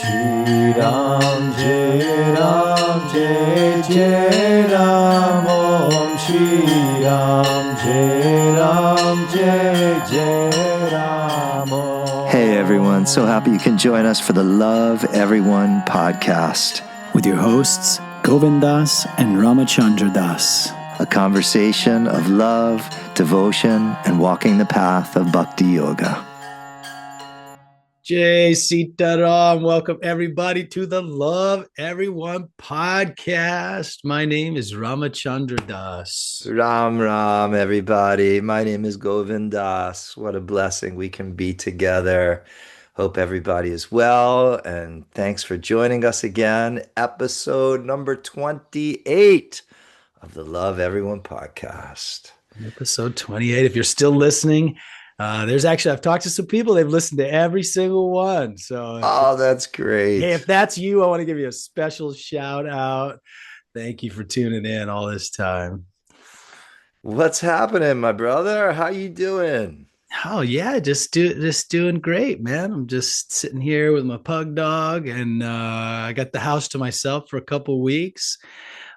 Shri Ram Jai Ram Jai Jai Ram Om Shri Ram Jai Ram Jai Jai Ram Om. Hey everyone, so happy you can join us for the Love Everyone podcast. With your hosts, Govind Das and Rama Chandra Das. A conversation of love, devotion, and walking the path of Bhakti Yoga. Jai Sitaram. Welcome everybody to the Love Everyone podcast. My name is Rama Chandra Das. Ram everybody. My name is Govind Das. What a blessing we can be together. Hope everybody is well, and thanks for joining us again. Episode number 28 of the Love Everyone podcast. Episode 28. If you're still listening, I've talked to some people, they've listened to every single one. So, oh, that's great. Hey, if that's you, I want to give you a special shout out. Thank you for tuning in all this time. What's happening, my brother? How you doing? Oh yeah, just doing great, man. I'm just sitting here with my pug dog, and I got the house to myself for a couple of weeks.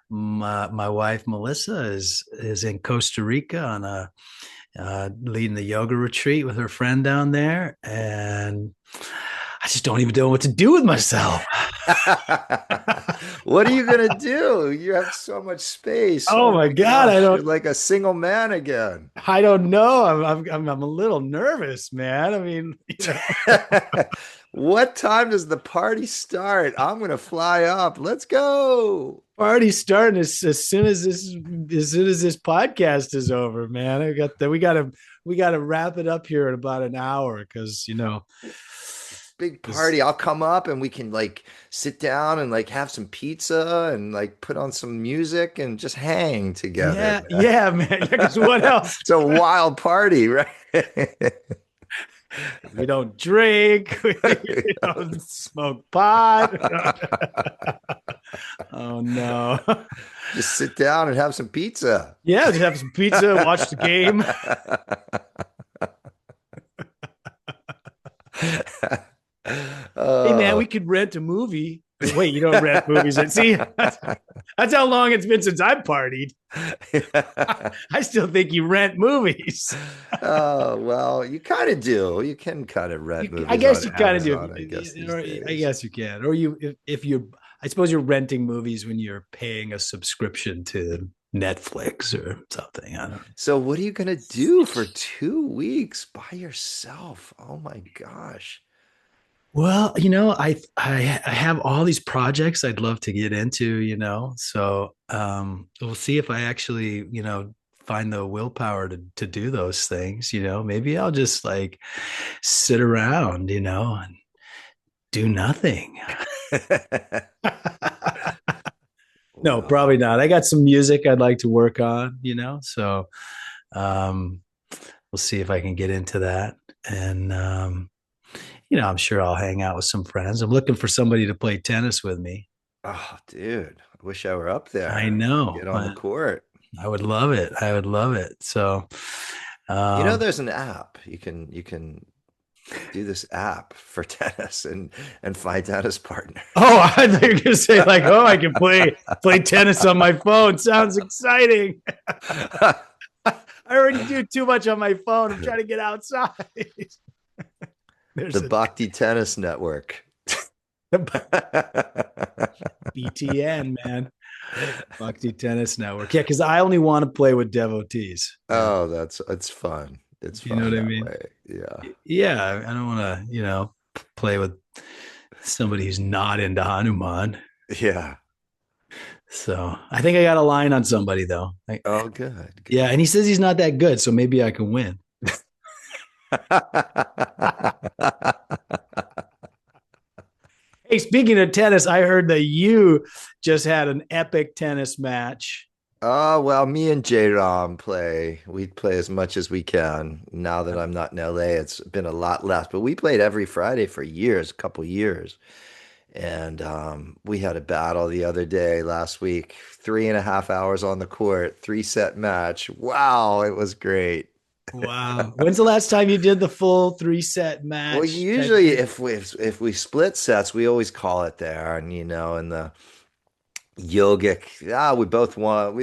My wife Melissa is in Costa Rica on a leading the yoga retreat with her friend down there, and I just don't even know what to do with myself. What are you gonna do? You have so much space. Oh my God, gosh, you're like a single man again. I don't know. I'm a little nervous, man. I mean, what time does the party start? I'm gonna fly up. Let's go. Party starting as soon as this podcast is over, man. We gotta wrap it up here in about an hour because big party. I'll come up and we can like sit down and like have some pizza and like put on some music and just hang together. Yeah, man. Because what else? It's a wild party, right? We don't drink. We don't smoke pot. Oh no! Just sit down and have some pizza. Yeah, just have some pizza. Watch the game. Hey man, we could rent a movie. Wait, you don't rent movies? See, that's how long it's been since I've partied. I still think you rent movies. Oh well, you kind of do. You can kind of rent movies. I guess you kind of do. I guess you can. Or if you, I suppose you're renting movies when you're paying a subscription to Netflix or something. I don't know. So what are you gonna do for 2 weeks by yourself? Oh my gosh. Well, I have all these projects I'd love to get into, so we'll see if I actually, find the willpower to do those things, maybe I'll just like sit around, and do nothing. No, probably not. I got some music I'd like to work on, so we'll see if I can get into that. And, I'm sure I'll hang out with some friends. I'm looking for somebody to play tennis with me. Oh, dude, I wish I were up there. I know. Get on the court. I would love it. So, there's an app. You can do this app for tennis and find tennis partners. Oh, I thought you were gonna say like, oh, I can play tennis on my phone. Sounds exciting. I already do too much on my phone. I'm trying to get outside. The Bhakti Tennis Network. BTN, man. Bhakti Tennis Network. Yeah, because I only want to play with devotees. Oh, it's fun. It's fun. You know what I mean? Way. Yeah. Yeah. I don't want to, play with somebody who's not into Hanuman. Yeah. So I think I got a line on somebody though. Oh, good. Yeah. And he says he's not that good. So maybe I can win. Hey, speaking of tennis, I heard that you just had an epic tennis match. Oh, well, me and J Ram play. We play as much as we can. Now that I'm not in LA, it's been a lot less. But we played every Friday for years, a couple years. And we had a battle the other day, last week, 3.5 hours on the court, 3-set match. Wow, it was great. Wow. When's the last time you did the full 3 set Well, match type usually thing? if we split sets, we always call it there, and in the yogic, we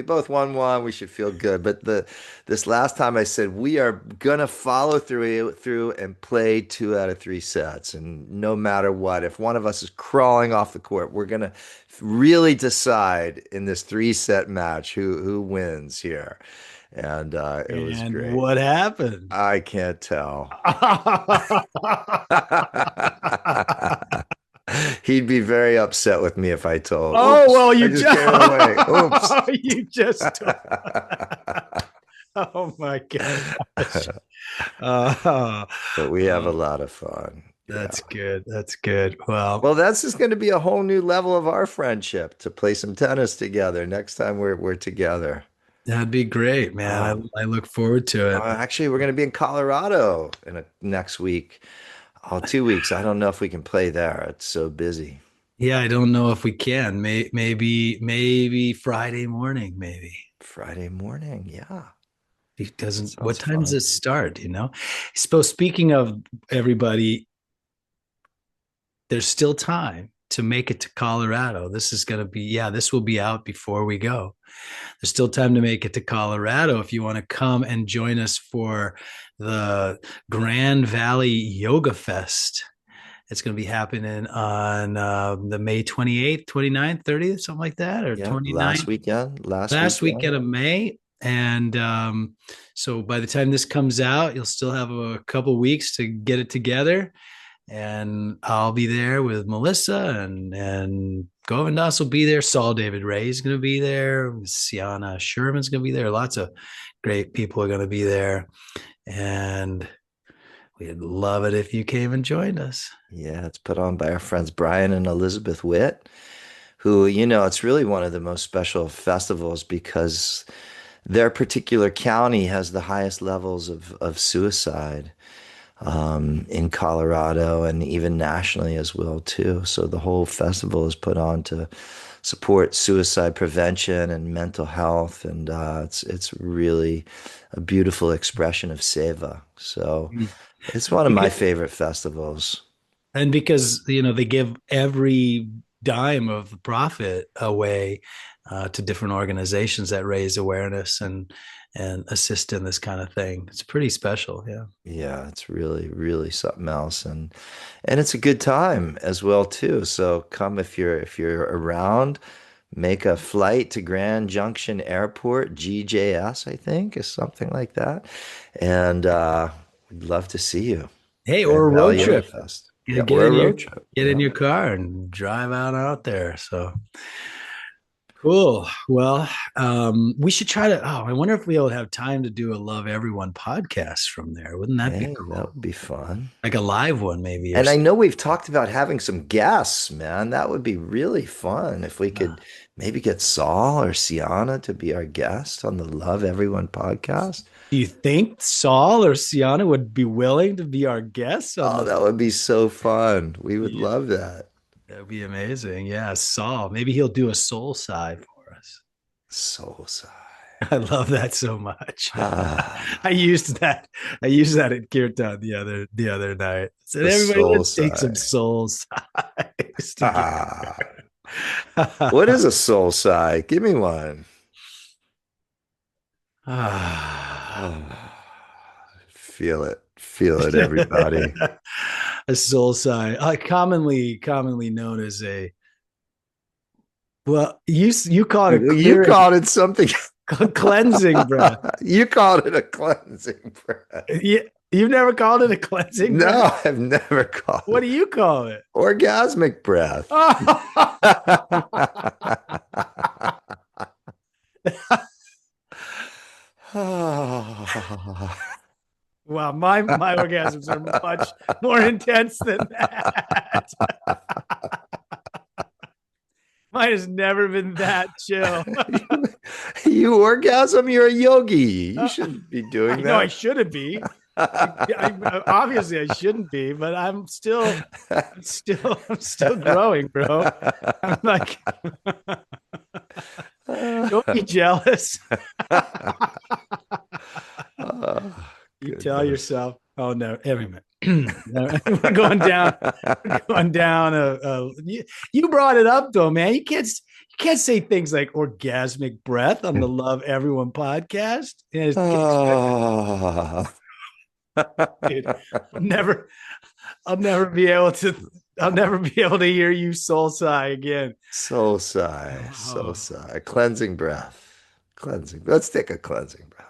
both won one, we should feel good. But the this last time I said we are gonna follow through and play 2 out of 3 sets, and no matter what, if one of us is crawling off the court, we're gonna really decide in this 3 set match who wins here. And it was And great. what happened? I can't tell. He'd be very upset with me if I told. Oh, Oops, well, I you just just gave it away. Oops. you just oh my gosh. But we have a Oh, lot of fun. Yeah. that's good. That's good. Well, Well, that's just going to be a whole new level of our friendship to play some tennis together next time we're together. that'd be great, man. Uh, I look forward to it. Actually, we're going to be in Colorado next week. Oh, 2 weeks. I don't know if we can play there. It's so busy. Yeah, I don't know if we can. Maybe Friday morning, maybe. Friday morning. Yeah. It That doesn't, what sounds time does fun. it start? Speaking of everybody, there's still time to make it to Colorado. This will be out before we go. There's still time to make it to Colorado if you want to come and join us for the Grand Valley Yoga Fest. It's going to be happening on the May 28th, 29th, 30th, something like that, or Yeah. 29th, Last last weekend. weekend of May. And so by the time this comes out, you'll still have a couple weeks to get it together. And I'll be there with Melissa and Govind will be there. Saul David Ray's going to be there. Sienna Sherman's going to be there. Lots of great people are going to be there. And we'd love it if you came and joined us. Yeah, it's put on by our friends Brian and Elizabeth Witt, who, it's really one of the most special festivals because their particular county has the highest levels of suicide in Colorado and even nationally as well too. So the whole festival is put on to support suicide prevention and mental health, and it's really a beautiful expression of seva. So it's one of my favorite festivals. And because they give every dime of the profit away to different organizations that raise awareness and assist in this kind of thing. It's pretty special. Yeah. Yeah, it's really, really something else, and it's a good time as well too. So come if you're around, make a flight to Grand Junction Airport, GJS, I think, is something like that, and we'd love to see you. Hey, or Grand a road Valley Yoga trip. Fest. Yeah, Get or a in your road trip. get in Yeah. your car and drive out there. So cool. Well, we should try to. Oh, I wonder if we'll have time to do a Love Everyone podcast from there. Wouldn't that be Hey, cool? that would be fun. Like a live one, maybe, or And I something. know we've talked about having some guests, man. That would be really fun if we could maybe get Saul or Sienna to be our guest on the Love Everyone podcast. Do you think Saul or Sienna would be willing to be our guests on Oh, the? that would be so fun. We would Yeah, love that. that'd be amazing. Yeah, Saul. Maybe he'll do a soul side for us. Soul Side. I love that so much. Ah, I used that. I used that at Kirtan the other night. I said, the everybody, Soul let's take some Side. soul sides together. Ah, what is a soul side? Give me one. Ah, feel it, everybody. A soul sign, commonly known as a, well, you call it a You clearing, called it something. cleansing breath. You called it a cleansing breath. Yeah, you've never called it a cleansing breath. No, I've never called What it do you call it? orgasmic breath. Wow, my orgasms are much more intense than that. Mine has never been that chill. You orgasm, you're a yogi. You shouldn't be I doing know I that. shouldn't be. Obviously I shouldn't be, but I'm still growing, bro. I'm like, don't be jealous. You tell Goodness. yourself, oh no, every minute. No, we're going down, we're going down. You brought it up though, man. You can't say things like orgasmic breath on the Love Everyone podcast. Yeah, Ah. dude, I'll never, I'll never be able to, I'll never be able to hear you soul sigh again. Soul sigh, soul Oh. sigh. Cleansing breath. Cleansing. Let's take a cleansing breath.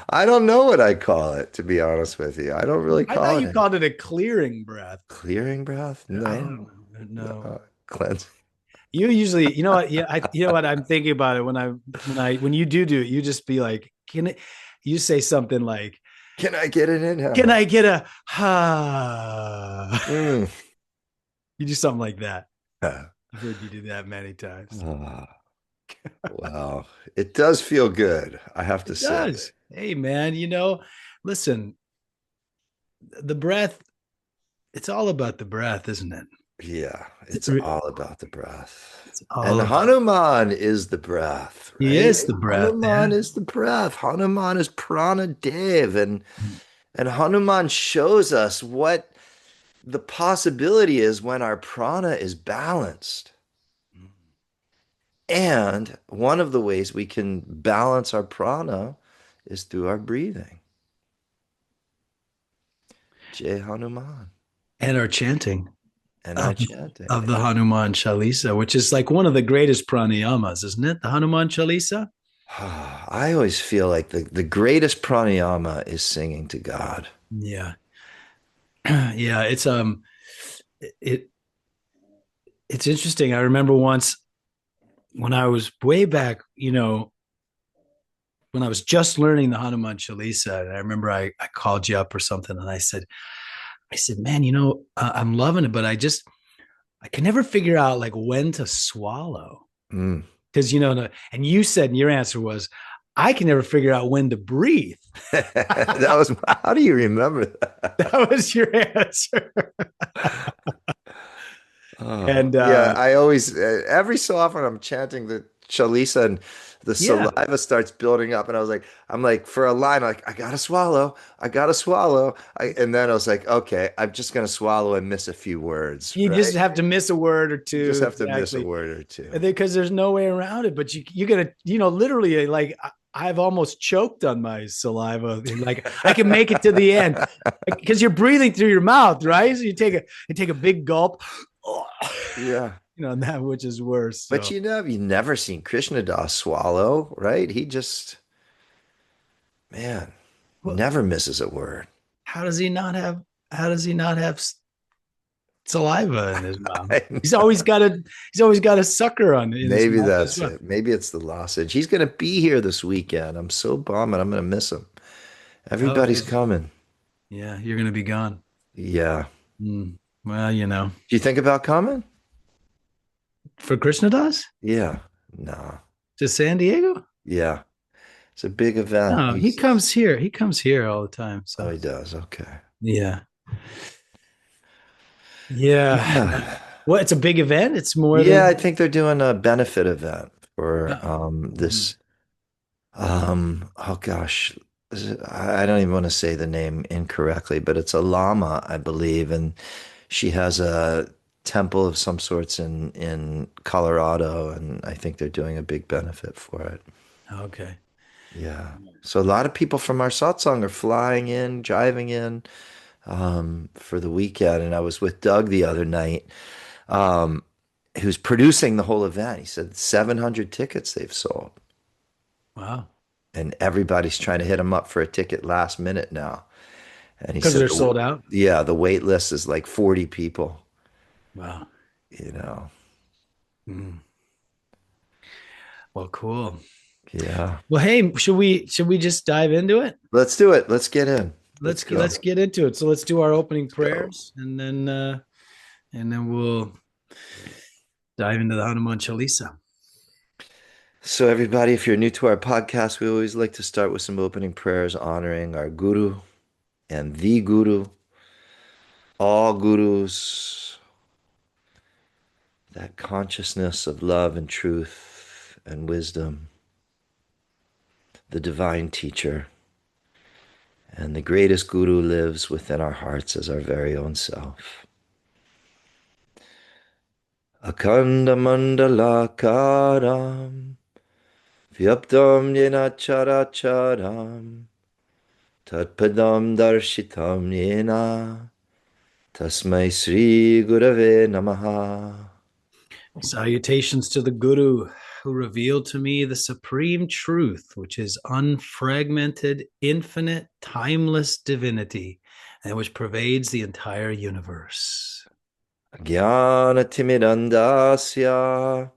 I don't know what I call it, to be honest with you. I don't really I call thought it you a called it a clearing breath. clearing breath. I No, don't know. No. cleansing. You usually, you know what? Yeah, you know what? I'm thinking about it when you do it, you just be like, you say something like, Can I get it in can now? I get a ha? Mm. You do something like that. Ah, I've heard you do that many times. well, it does feel good, I have to It say. does. Hey, man, listen, the breath, it's all about the breath, isn't it? Yeah, it's It's all about the breath. all And about, Hanuman is the breath, he right? is the breath, Hanuman man. is the breath. Hanuman is Prana Dev. And Hanuman shows us what the possibility is when our prana is balanced. And one of the ways we can balance our prana is through our breathing. Jai Hanuman. And our chanting And our of, chanting. of the Hanuman Chalisa, which is like one of the greatest pranayamas, isn't it? The Hanuman Chalisa. I always feel like the greatest pranayama is singing to God. Yeah. Yeah. It, it's interesting. I remember once when I was way back, when I was just learning the Hanuman Chalisa, and I remember I called you up or something, and I said, man, I'm loving it, but I can never figure out like when to swallow Mm. because and you said, and your answer was, I can never figure out when to breathe. That was, how do you remember that? That was your answer. Oh, And yeah, I always, every so often I'm chanting the Chalisa and the yeah, saliva starts building up. And I'm like, for a line, like, I gotta swallow, I gotta swallow. And then I was like, okay, I'm just gonna swallow and miss a few words, you just right? have to miss a word or You just two. have to miss a Exactly. word or two. Because there's no way around it. But you gotta, literally, like I've almost choked on my saliva. Like I can make it to the end because you're breathing through your mouth, right? So you take a big gulp, Yeah. and that which is worse. But So, you've never seen Krishna Das swallow, right? He just, man, well, never misses a word. how does he not have? How does he not have saliva in his mouth? I He's always got a. He's always got a sucker in his Maybe mouth as that's well. it. Maybe it's the lozenge. He's going to be here this weekend. I'm so bummed. I'm going to miss him. Oh, Everybody's coming. yeah, you're gonna be gone. Yeah. Mm. Well, Do you think about coming? for Krishna Das Yeah. No. to San Diego. Yeah. It's a big event. No, he comes here. He comes here all the time. Oh, So he does. Okay. yeah, yeah. Yeah. Well, it's a big event. It's more Yeah, than. I think they're doing a benefit event for Oh, mhm. this oh gosh. I don't even want to say the name incorrectly, but it's a lama, I believe, and she has a temple of some sorts in Colorado, and I think they're doing a big benefit for it. Okay. Yeah. So a lot of people from our satsang are flying in, driving in for the weekend. And I was with Doug the other night, um, who's producing the whole event. He said 700 tickets they've sold, Wow. and everybody's trying to hit him up for a ticket last minute now. And he Because said, they're sold out. yeah, the wait list is like 40 people, Wow. you know. Mm. Well, cool. Yeah. Well, hey, should we just dive into it? Let's do it. Let's get in. Let's go. Let's get into it. So let's do our opening Let's go. prayers, and then we'll dive into the Hanuman Chalisa. So, everybody, if you're new to our podcast, we always like to start with some opening prayers honoring our Guru and the Guru, all Gurus, that consciousness of love and truth and wisdom. the divine teacher. And the greatest guru lives within our hearts as our very own self. Akanda mandalakaram vyaptam yena characharam tatpadam darshitam yena tasmai Sri Gurave Namaha. Salutations to the Guru who revealed to me the supreme truth, which is unfragmented, infinite, timeless divinity, and which pervades the entire universe. Jnana timidandasya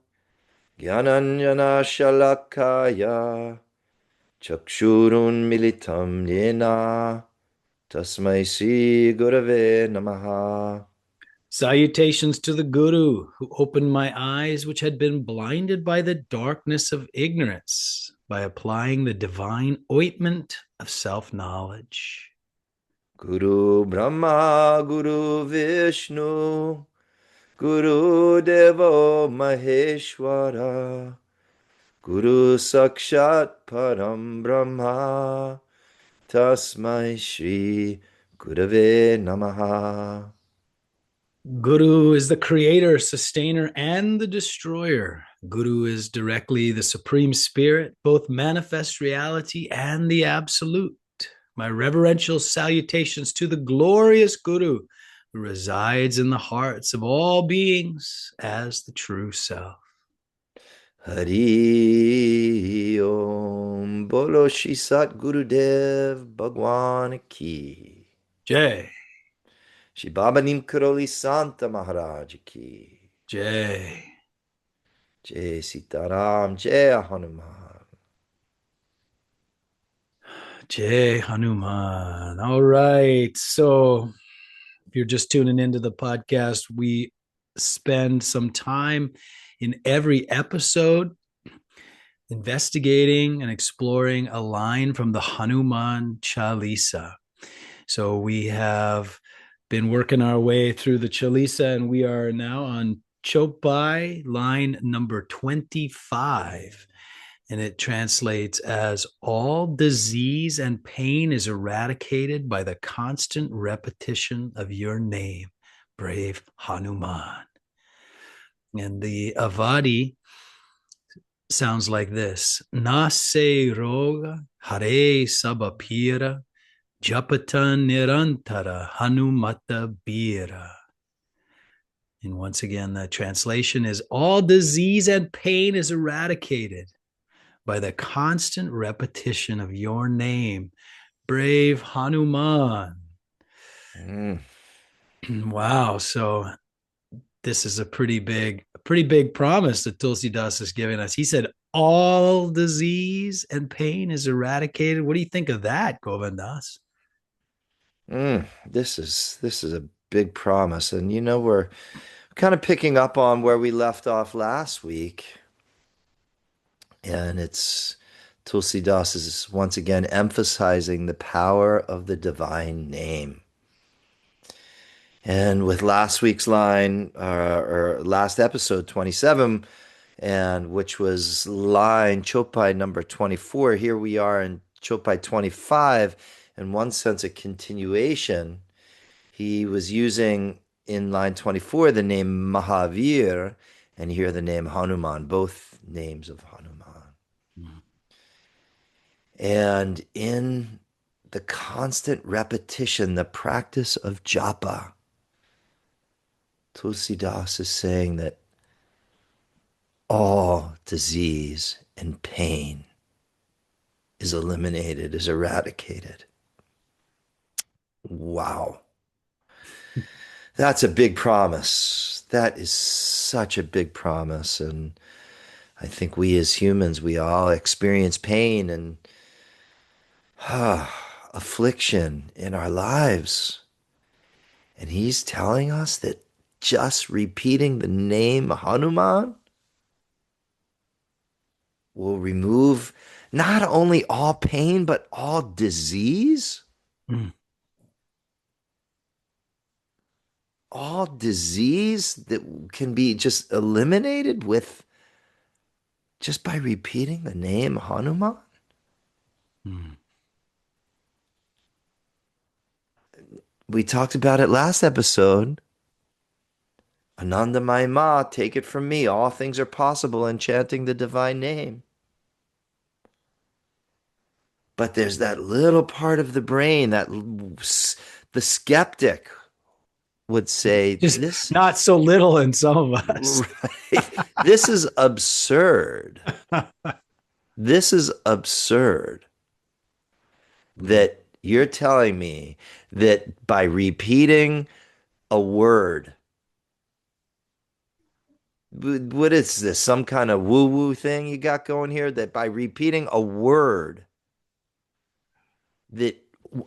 Jnananjana shalakaya Chakshurun militam yena Tasmai Sri Gurave Namaha. Salutations to the Guru who opened my eyes, which had been blinded by the darkness of ignorance, by applying the divine ointment of self knowledge. Guru Brahma, Guru Vishnu, Guru Devo Maheshwara, Guru Sakshat Param Brahma, Tasmai Shri Gurave Namaha. Guru is the creator, sustainer, and the destroyer. Guru is directly the supreme spirit, both manifest reality and the absolute. My reverential salutations to the glorious Guru who resides in the hearts of all beings as the true self. Hari Om Bolo Shri Sat Gurudev Bhagwan Ki. Jai. Shri Baba Neem Karoli Santa Maharaj Ki. Jai. Jai Sitaram, Jai Hanuman. Jai Hanuman. All right. So if you're just tuning into the podcast, we spend some time in every episode investigating and exploring a line from the Hanuman Chalisa. So we have been working our way through the Chalisa, and we are now on Chopai, line number 25. And it translates as all disease and pain is eradicated by the constant repetition of your name, brave Hanuman. And the Avadi sounds like this: Nase roga hare sabapira japata nirantara hanumata bira. And once again, the translation is all disease and pain is eradicated by the constant repetition of your name, brave Hanuman. Wow. So this is a pretty big promise that Tulsidas is giving us. He said, all disease and pain is eradicated. What do you think of that, Govindas? This is a big promise. And you know, we're kind of picking up on where we left off last week. And it's Tulsidas is once again emphasizing the power of the divine name. And with last week's line, or last episode 27, and which was line Chopai number 24, here we are in Chopai 25, in one sense a continuation. He was using in line 24 the name Mahavir, and here the name Hanuman, both names of Hanuman. And in the constant repetition, the practice of japa, Tulsidas is saying that all disease and pain is eliminated, is eradicated. Wow. That's a big promise. That is such a big promise. And I think we as humans, we all experience pain and affliction in our lives. And he's telling us that just repeating the name Hanuman will remove not only all pain, but all disease. All disease that can be just eliminated with just by repeating the name Hanuman. Hmm. We talked about it last episode. Ananda Ma, take it from me. All things are possible in chanting the divine name. But there's that little part of the brain that the skeptic would say, Just this, not so little in some of us. right, this is absurd. This is absurd that you're telling me that by repeating a word, what is this? Some kind of woo-woo thing you got going here? That by repeating a word that,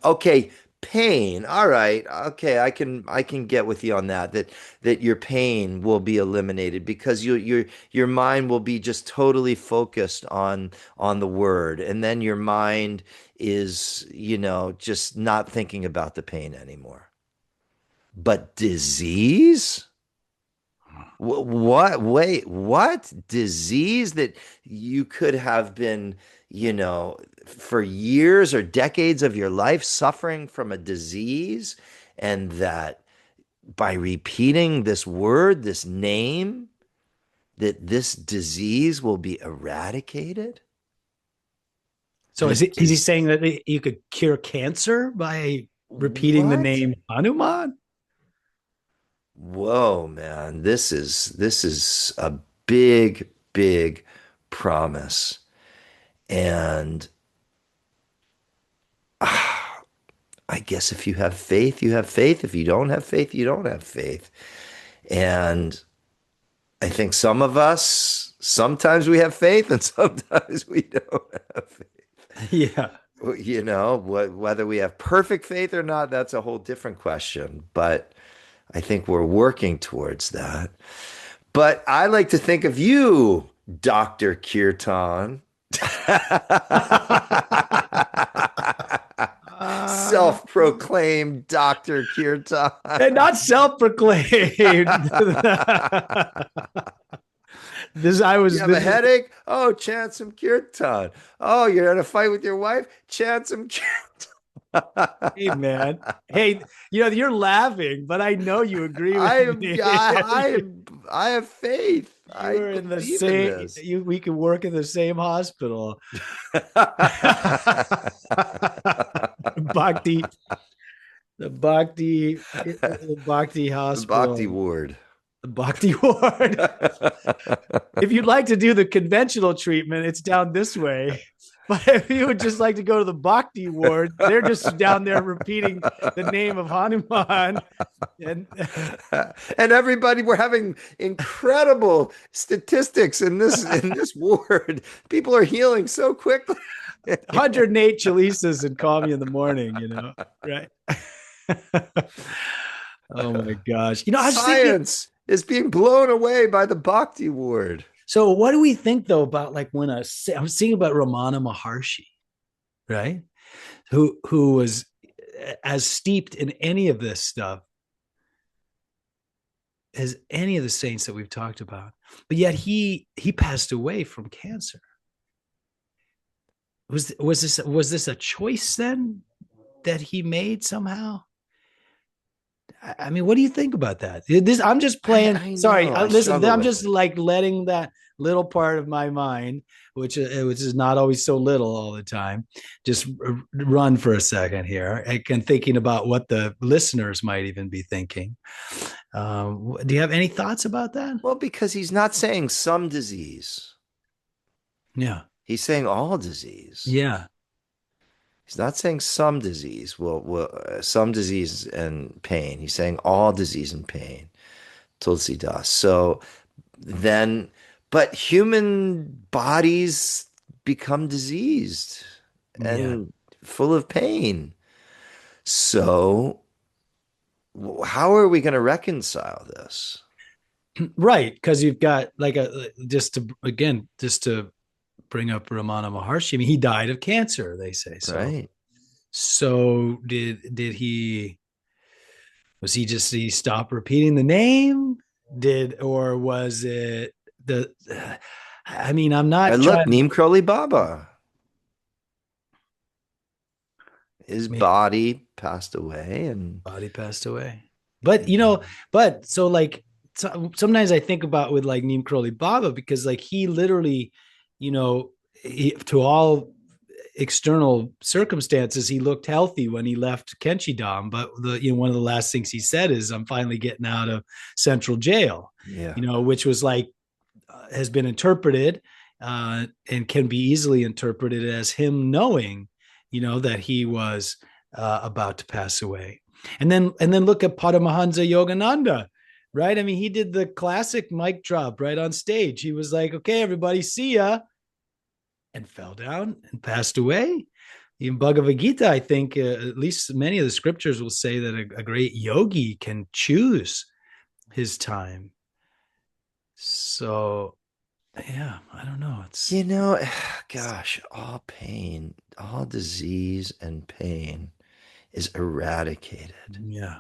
okay, pain, all right, okay, I can get with you on that, that your pain will be eliminated because your mind will be just totally focused on the word, and then your mind is, just not thinking about the pain anymore. But disease? What? Wait, what? Disease that you could have been, for years or decades of your life suffering from a disease, and that by repeating this word, this name, that this disease will be eradicated? So The is he dis saying that you could cure cancer by repeating the what? name Hanuman? Whoa, man. This is a big, big promise. And I guess if you have faith, you have faith. If you don't have faith, you don't have faith. And I think some of us, sometimes we have faith and sometimes we don't have faith. Yeah. Whether we have perfect faith or not, that's a whole different question. But I think we're working towards that. But I like to think of you, Dr. Kirtan. Self-proclaimed Dr. Kirtan. And not self-proclaimed. This I You was have a this is headache? Oh, chant some kirtan. Oh, you're in a fight with your wife? Chant some kirtan. Hey man. Hey, you're laughing, but I know you agree I with am, me. I have faith. You I are in the believe in same this. we could work in the same hospital. Bhakti, the Bhakti The Bhakti hospital, Ward. the Bhakti ward. If you'd like to do the conventional treatment, it's down this way. But if you would just like to go to the Bhakti ward, they're just down there repeating the name of Hanuman. And And everybody, we're having incredible statistics in this ward. People are healing so quickly. 108 chalisas and call me in the morning, right? Oh my gosh. I was thinking, Science is being blown away by the Bhakti ward. so what do we think though about like when I was thinking about Ramana Maharshi, right? Who was as steeped in any of this stuff as any of the saints that we've talked about, but yet he passed away from cancer. Was this a choice then that he made somehow? I mean, what do you think about that? I'm just playing. I Sorry, know. I listen. struggle I'm with just it. like letting that little part of my mind, which is not always so little all the time, just run for a second here, and thinking about what the listeners might even be thinking. Do you have any thoughts about that? Well, because he's not saying some disease. Yeah, He's saying all disease. yeah, He's not saying some disease. Some disease and pain. He's saying all disease and pain. Tulsi Das. So then, but human bodies become diseased yeah. and full of pain. So how are we going to reconcile this? Right, because you've got like just to bring up Ramana Maharshi. I mean, he died of cancer, they say. So Right. so did he was he stopped repeating the name? Or was it I mean, I'm not And look, trying. Neem Karoli Baba. His I mean, body passed away, and body passed away. But you know, but so like sometimes I think about with like Neem Karoli Baba because like he literally, to all external circumstances, he looked healthy when he left Kenchidam. But one of the last things he said is, "I'm finally getting out of central jail," yeah, which was like has been interpreted and can be easily interpreted as him knowing, that he was about to pass away. And then look at Paramahansa Yogananda, right? I mean, he did the classic mic drop right on stage. He was like, "Okay, everybody, see ya," and fell down and passed away. In Bhagavad Gita, I think at least many of the scriptures will say that a great yogi can choose his time. So yeah, I don't know. It's you know, gosh, all pain, all disease and pain is eradicated yeah.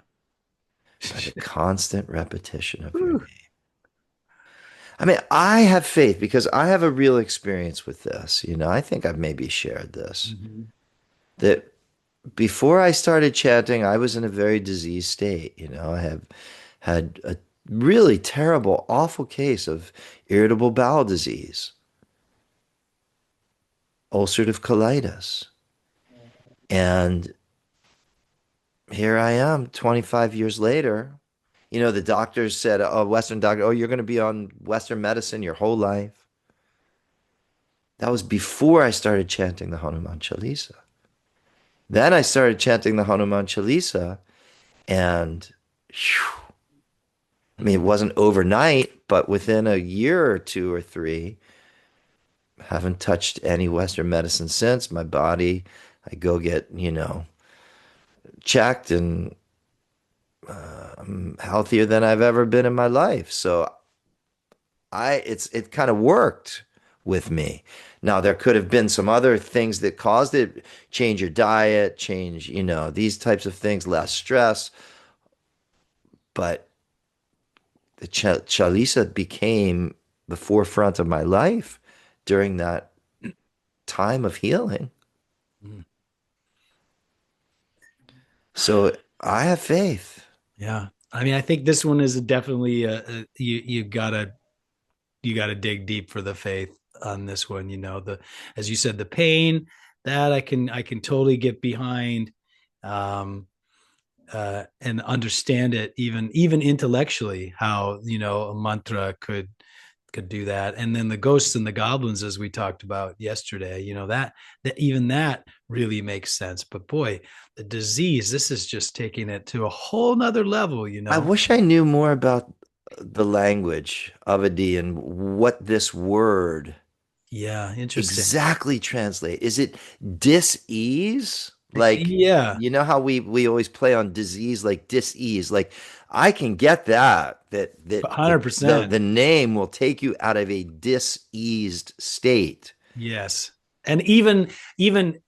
by the constant repetition of your name. I mean, I have faith because I have a real experience with this. I think I've maybe shared this. Mhm. That before I started chanting, I was in a very diseased state. I have had a really terrible, awful case of irritable bowel disease, ulcerative colitis. And here I am 25 years later. The doctors said, oh, Western doctor, oh, you're going to be on Western medicine your whole life. That was before I started chanting the Hanuman Chalisa. Then I started chanting the Hanuman Chalisa, and whew, I mean, it wasn't overnight, but within a year or two or three, haven't touched any Western medicine since. My body, I go get, checked, and I'm healthier than I've ever been in my life. So it kind of worked with me. Now there could have been some other things that caused it. Change your diet, change, these types of things, less stress. But the Chalisa became the forefront of my life during that time of healing. Mm. So I have faith. Yeah. I mean, I think this one is definitely you gotta dig deep for the faith on this one. The as you said, the pain that I can totally get behind, um, and understand it even intellectually how a mantra could do that. And then the ghosts and the goblins, as we talked about yesterday, that even that really makes sense. But boy, the disease, this is just taking it to a whole nother level. I wish I knew more about the language of Adi and what this word Yeah, interesting. exactly translate. Is it dis-ease? Like, Yeah, how we always play on disease, like dis-ease. Like, I can get that the the 100%. the name will take you out of a dis-eased state. Yes. And even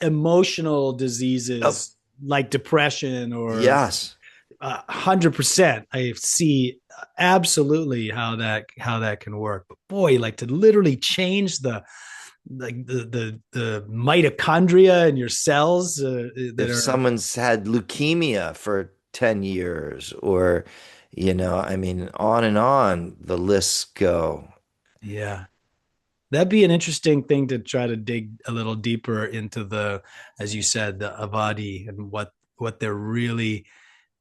emotional Oh, diseases like depression or yes. 100%, I see absolutely how that can work. But boy, like to literally change the mitochondria in your cells that If are, someone's had leukemia for 10 years, or, I mean, on and on the lists go. yeah, that'd be an interesting thing to try to dig a little deeper into the, as you said, the avadi and what they're really,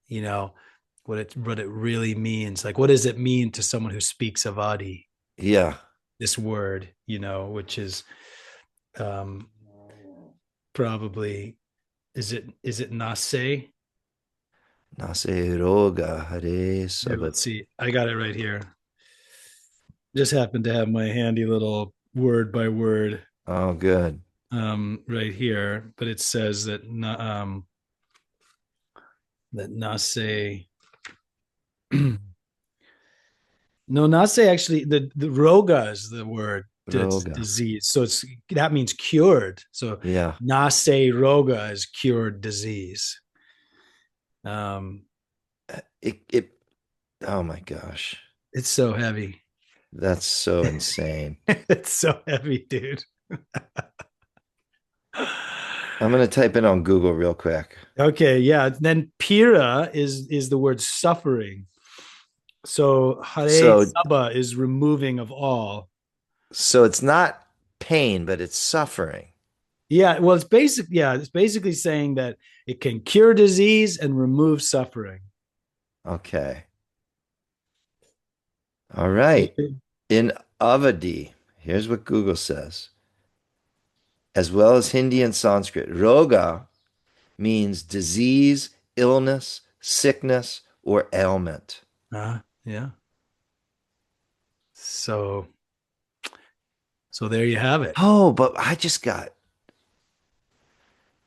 you know, what it really means. Like, what does it mean to someone who speaks avadi? Yeah. This word, which is um, probably, is it nase? Nase roga hare Here, sabat. let's see. I got it right here. Just happened to have my handy little word by word Oh, good. right here, but it says that nase. No, nase actually, the roga is the word. That's Roga. disease. So that means cured. So Yeah. nase roga is cured disease. Um, It, oh my gosh. it's so heavy. That's so insane. It's so heavy, dude. I'm going to type it on Google real quick. Okay, yeah. Then pira is the word suffering. So hare So, saba is removing of all. so it's not pain, but it's suffering. Yeah, well, it's basic. Yeah, it's basically saying that it can cure disease and remove suffering. Okay. All right. In Avadi, here's what Google says. As well as Hindi and Sanskrit, roga means disease, illness, sickness, or ailment. Yeah. So, so there you have it. Oh, but I just got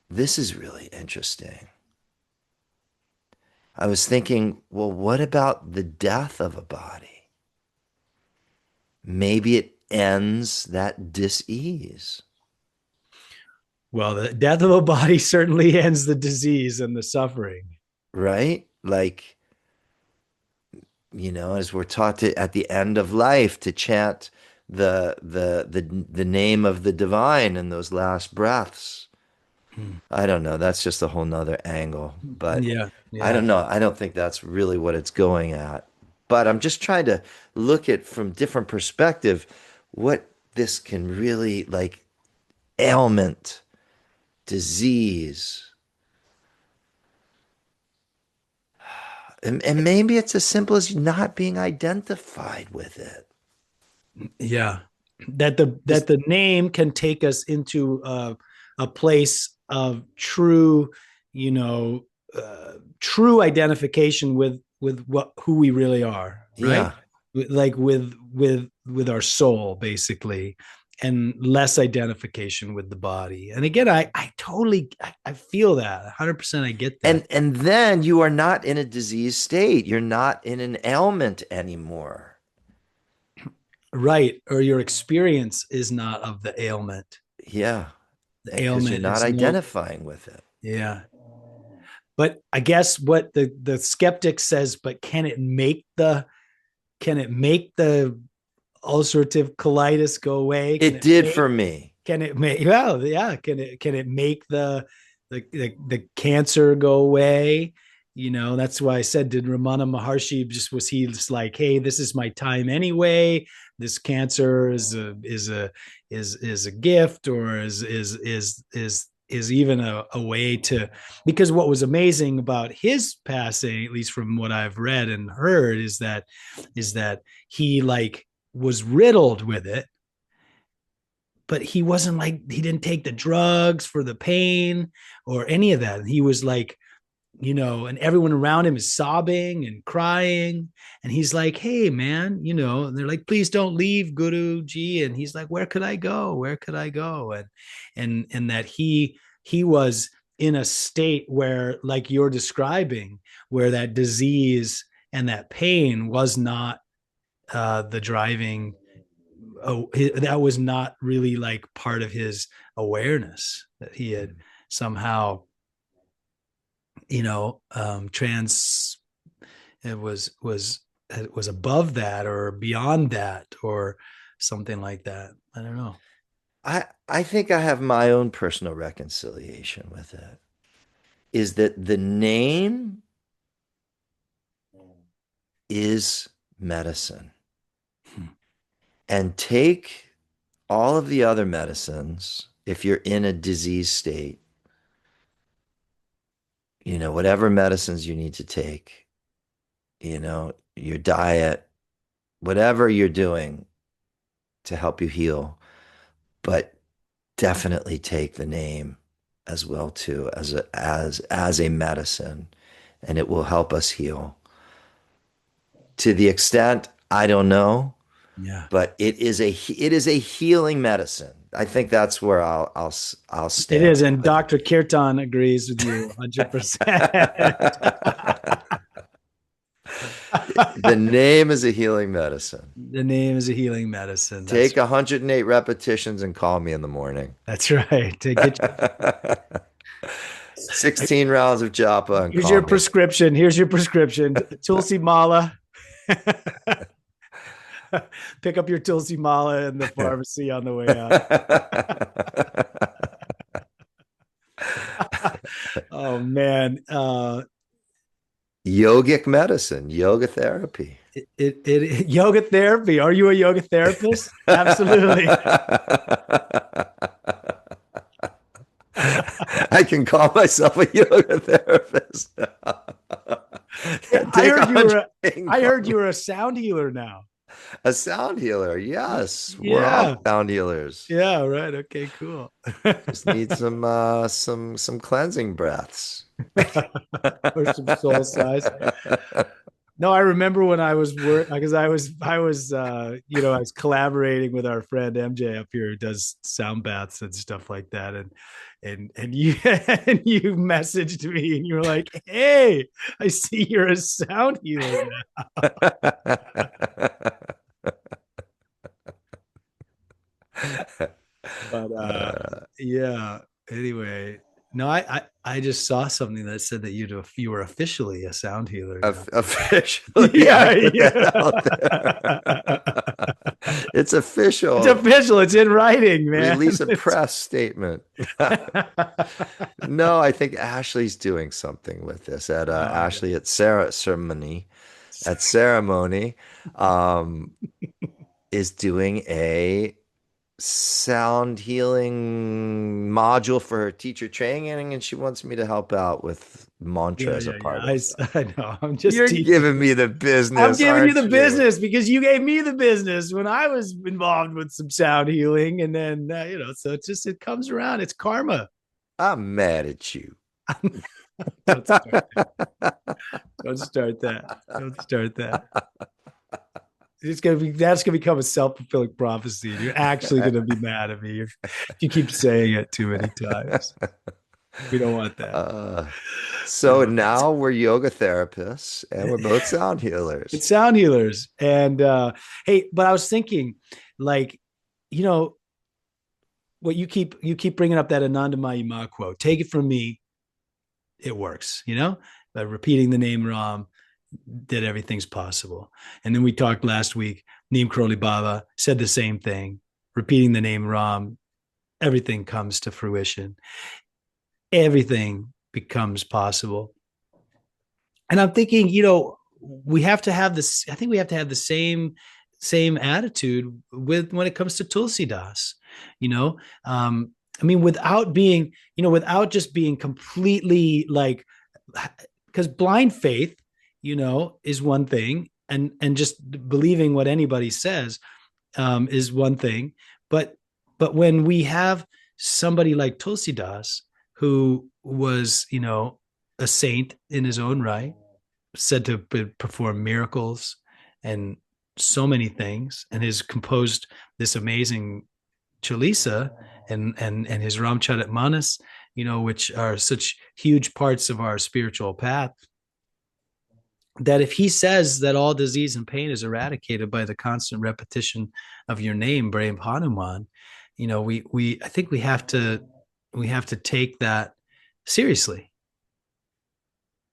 this is really interesting. I was thinking, well, what about the death of a body? Maybe it ends that dis-ease, Well, the death of a body certainly ends the disease and the suffering. right? Like, as we're taught to at the end of life to chant the name of the divine in those last breaths. Hmm. I don't know. That's just a whole nother angle. But Yeah, I yeah. don't know. I don't think that's really what it's going at. But I'm just trying to look at from different perspective what this can really like ailment, disease. And maybe it's as simple as not being identified with it. Yeah, that the Just name can take us into a place of true, you know, true identification with what who we really are, right? yeah. Like with our soul, basically, and less identification with the body. And again, I totally I feel that 100%. I get that. And then you are not in a disease state. You're not in an ailment anymore. Right, or your experience is not of the ailment. Yeah, The because you're ailment not is no. identifying with it. Yeah. But I guess what the skeptic says, but can it make the ulcerative colitis go away? It did for me. Can it make well, yeah, can it make the cancer go away? That's why I said, did Ramana Maharshi was he just like, hey, this is my time anyway? This cancer is a gift, or is even a way to, because what was amazing about his passing, at least from what I've read and heard, is that he like was riddled with it, but he wasn't like, he didn't take the drugs for the pain or any of that. He was like, and everyone around him is sobbing and crying. And he's like, hey, man, and they're like, please don't leave, Guruji. And he's like, where could I go? Where could I go? And that he was in a state where, like you're describing, where that disease and that pain was not the driving. Oh, that was not really like part of his awareness, that he had somehow, trans it was above that or beyond that or something like that. I don't know. I think I have my own personal reconciliation with it. Is that the name is medicine. Hmm. And take all of the other medicines if you're in a disease state, whatever medicines you need to take, your diet, whatever you're doing to help you heal, but definitely take the name as well too as a medicine, and it will help us heal. To the extent I don't know, Yeah, but it is a healing medicine. I think that's where I'll it stand is. And with Dr. Kirtan agrees with you 100%. it. The name is a healing medicine. The name is a healing medicine. Take 108 repetitions and call me in the morning. That's right. To get 16 rounds of japa and Here's call your me. prescription. Here's your prescription. Tulsi Mala. Pick up your Tulsi Mala in the pharmacy on the way out. Oh man. Yogic medicine, yoga therapy. Yoga therapy. Are you a yoga therapist? Absolutely. I can call myself a yoga therapist. I Take heard you were a, 100 I heard from you me. were a sound healer now. A sound healer. Yes, we're all Yeah. sound healers. Yeah, right. Okay, cool. Just need some cleansing breaths. Or some soul size. No, I remember when I was work because I was collaborating with our friend MJ up here who does sound baths and stuff like that. And you and you messaged me and you were like, "Hey, I see you're a sound healer now." But yeah. Anyway, no, I just saw something that said that you were officially a sound healer now. Officially, I Yeah, put yeah. that out there. It's It's official. official. It's in writing, man. Release a It's press statement. No, I think Ashley's doing something with this at oh, Ashley at Sarah ceremony um, is doing a sound healing module for her teacher training, and she wants me to help out with mantra yeah, as a yeah, yeah. part of that. I know. I'm just You're teasing giving you. me the I'm business, giving you the aren't you? business because you gave me the business when I was involved with some sound healing, and then so it comes around. It's karma. I'm mad at you. Don't start that. Don't start that. Don't start that. That's gonna become a self-fulfilling prophecy. You're actually gonna be mad at me if you keep saying it too many times. We don't want that. Uh, so No, now we're yoga therapists and we're both sound it's healers. sound healers. And hey, but I was thinking, like, you know, what you keep bringing up that Ananda Mayima quote. Take it from me, it works. By repeating the name Ram, that everything's possible. And then we talked last week. Neem Karoli Baba said the same thing. Repeating the name Ram, everything comes to fruition. Everything becomes possible. And I'm thinking, we have to have this. I think we have to have the same attitude with when it comes to Tulsi Das. You know, I mean, without just being completely like, because blind faith, is one thing, and just believing what anybody says is one thing, but when we have somebody like Tulsi Das, who was, a saint in his own right, said to perform miracles and so many things, and has composed this amazing Chalisa and his Ramcharitmanas, which are such huge parts of our spiritual path. That if he says that all disease and pain is eradicated by the constant repetition of your name, brave Hanuman, we I think we have to take that seriously.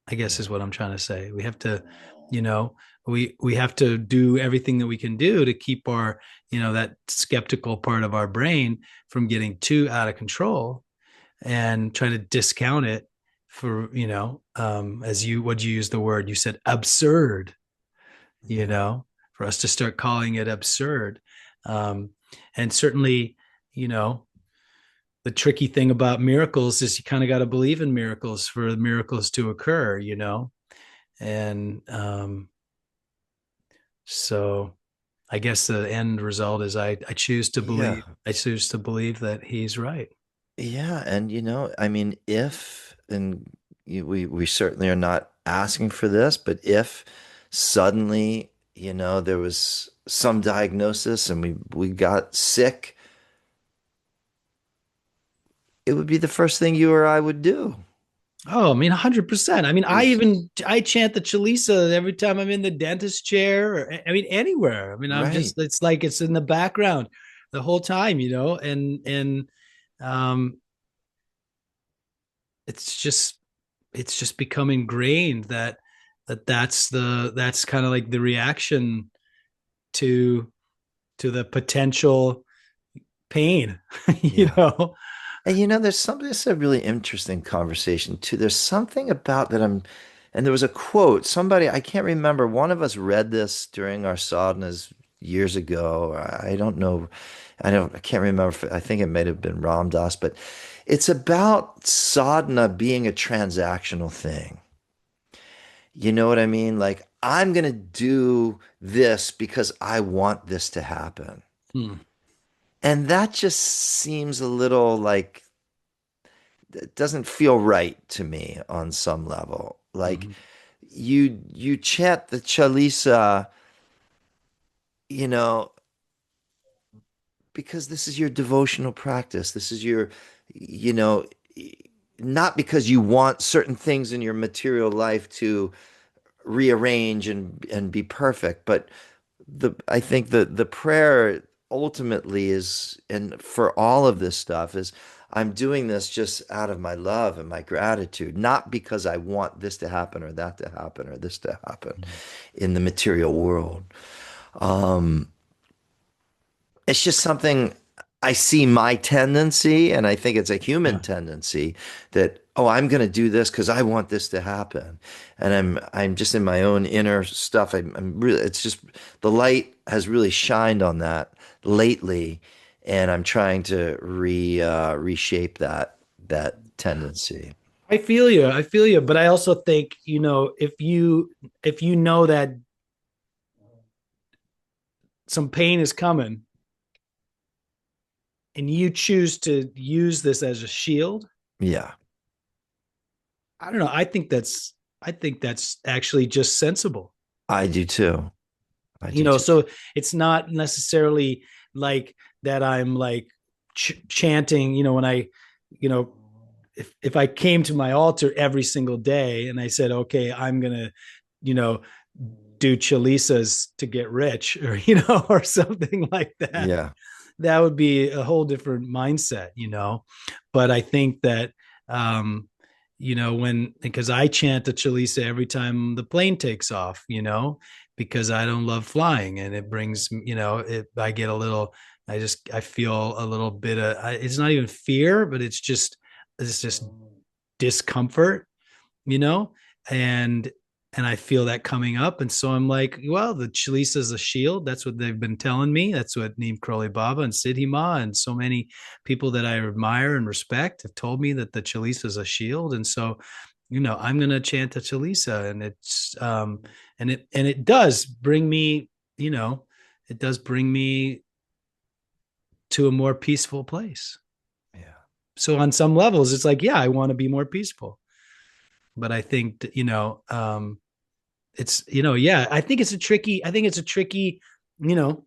I guess is what I'm trying to say. We have to, you know, we have to do everything that we can do to keep our, that skeptical part of our brain from getting too out of control and try to discount it for, as you used the word, you said absurd, for us to start calling it absurd. And certainly, you know, the tricky thing about miracles is you kind of got to believe in miracles for miracles to occur, and so I guess the end result is I choose to Yeah. believe that he's right. Yeah. And, I mean, we certainly are not asking for this, but if suddenly, there was some diagnosis and we got sick, it would be the first thing you or I would do. Oh, I mean, 100%. I mean, Is I chant the Chalisa every time I'm in the dentist chair, or I mean, anywhere. I mean, right. it's like it's in the background the whole time, and um, it's just become ingrained that's kind of like the reaction to the potential pain, you Yeah. know. And there's something that's a really interesting conversation too. There's something about that and there was a quote, somebody, I can't remember, one of us read this during our sadhanas years ago. I don't know. I can't remember. I think it might have been Ram Dass, but it's about sadhana being a transactional thing. You know what I mean? Like, I'm going to do this because I want this to happen. Hmm. And that just seems a little like it doesn't feel right to me on some level. Like Mhm. you chant the Chalisa, you know, because this is your devotional practice. This is your, you know, not because you want certain things in your material life to rearrange and be perfect, but I think the prayer ultimately is, and for all of this stuff is, I'm doing this just out of my love and my gratitude, not because I want this to happen or that to happen or this to happen in the material world. Um, it's just something I see my tendency, and I think it's a human Yeah. tendency that, oh, I'm going to do this because I want this to happen, and I'm just in my own inner stuff. I'm really, it's just the light has really shined on that lately, and I'm trying to reshape that tendency. I feel you. I feel you. But I also think, if you know that some pain is coming and you choose to use this as a shield, Yeah, I don't know. I think that's actually just sensible. I do too. I do too. So it's not necessarily like that I'm like chanting, when you know if I came to my altar every single day and I said, okay, I'm gonna, you know do chalisas to get rich, or or something like that, Yeah, that would be a whole different mindset. But I think that, when, because I chant a chalisa every time the plane takes off, because I don't love flying, and it brings, I get a little, I feel a little bit of, it's not even fear, but it's just discomfort, you know, and I feel that coming up, and so I'm like, well, the Chalisa is a shield. That's what they've been telling me. That's what Neem Karoli Baba and Siddhima and so many people that I admire and respect have told me, that the Chalisa is a shield, and so, I'm gonna chant a Chalisa, and it does bring me, you know, it does bring me to a more peaceful place. yeah, So on some levels, it's like, yeah, I want to be more peaceful, but I think that, it's, yeah, I think it's a tricky, you know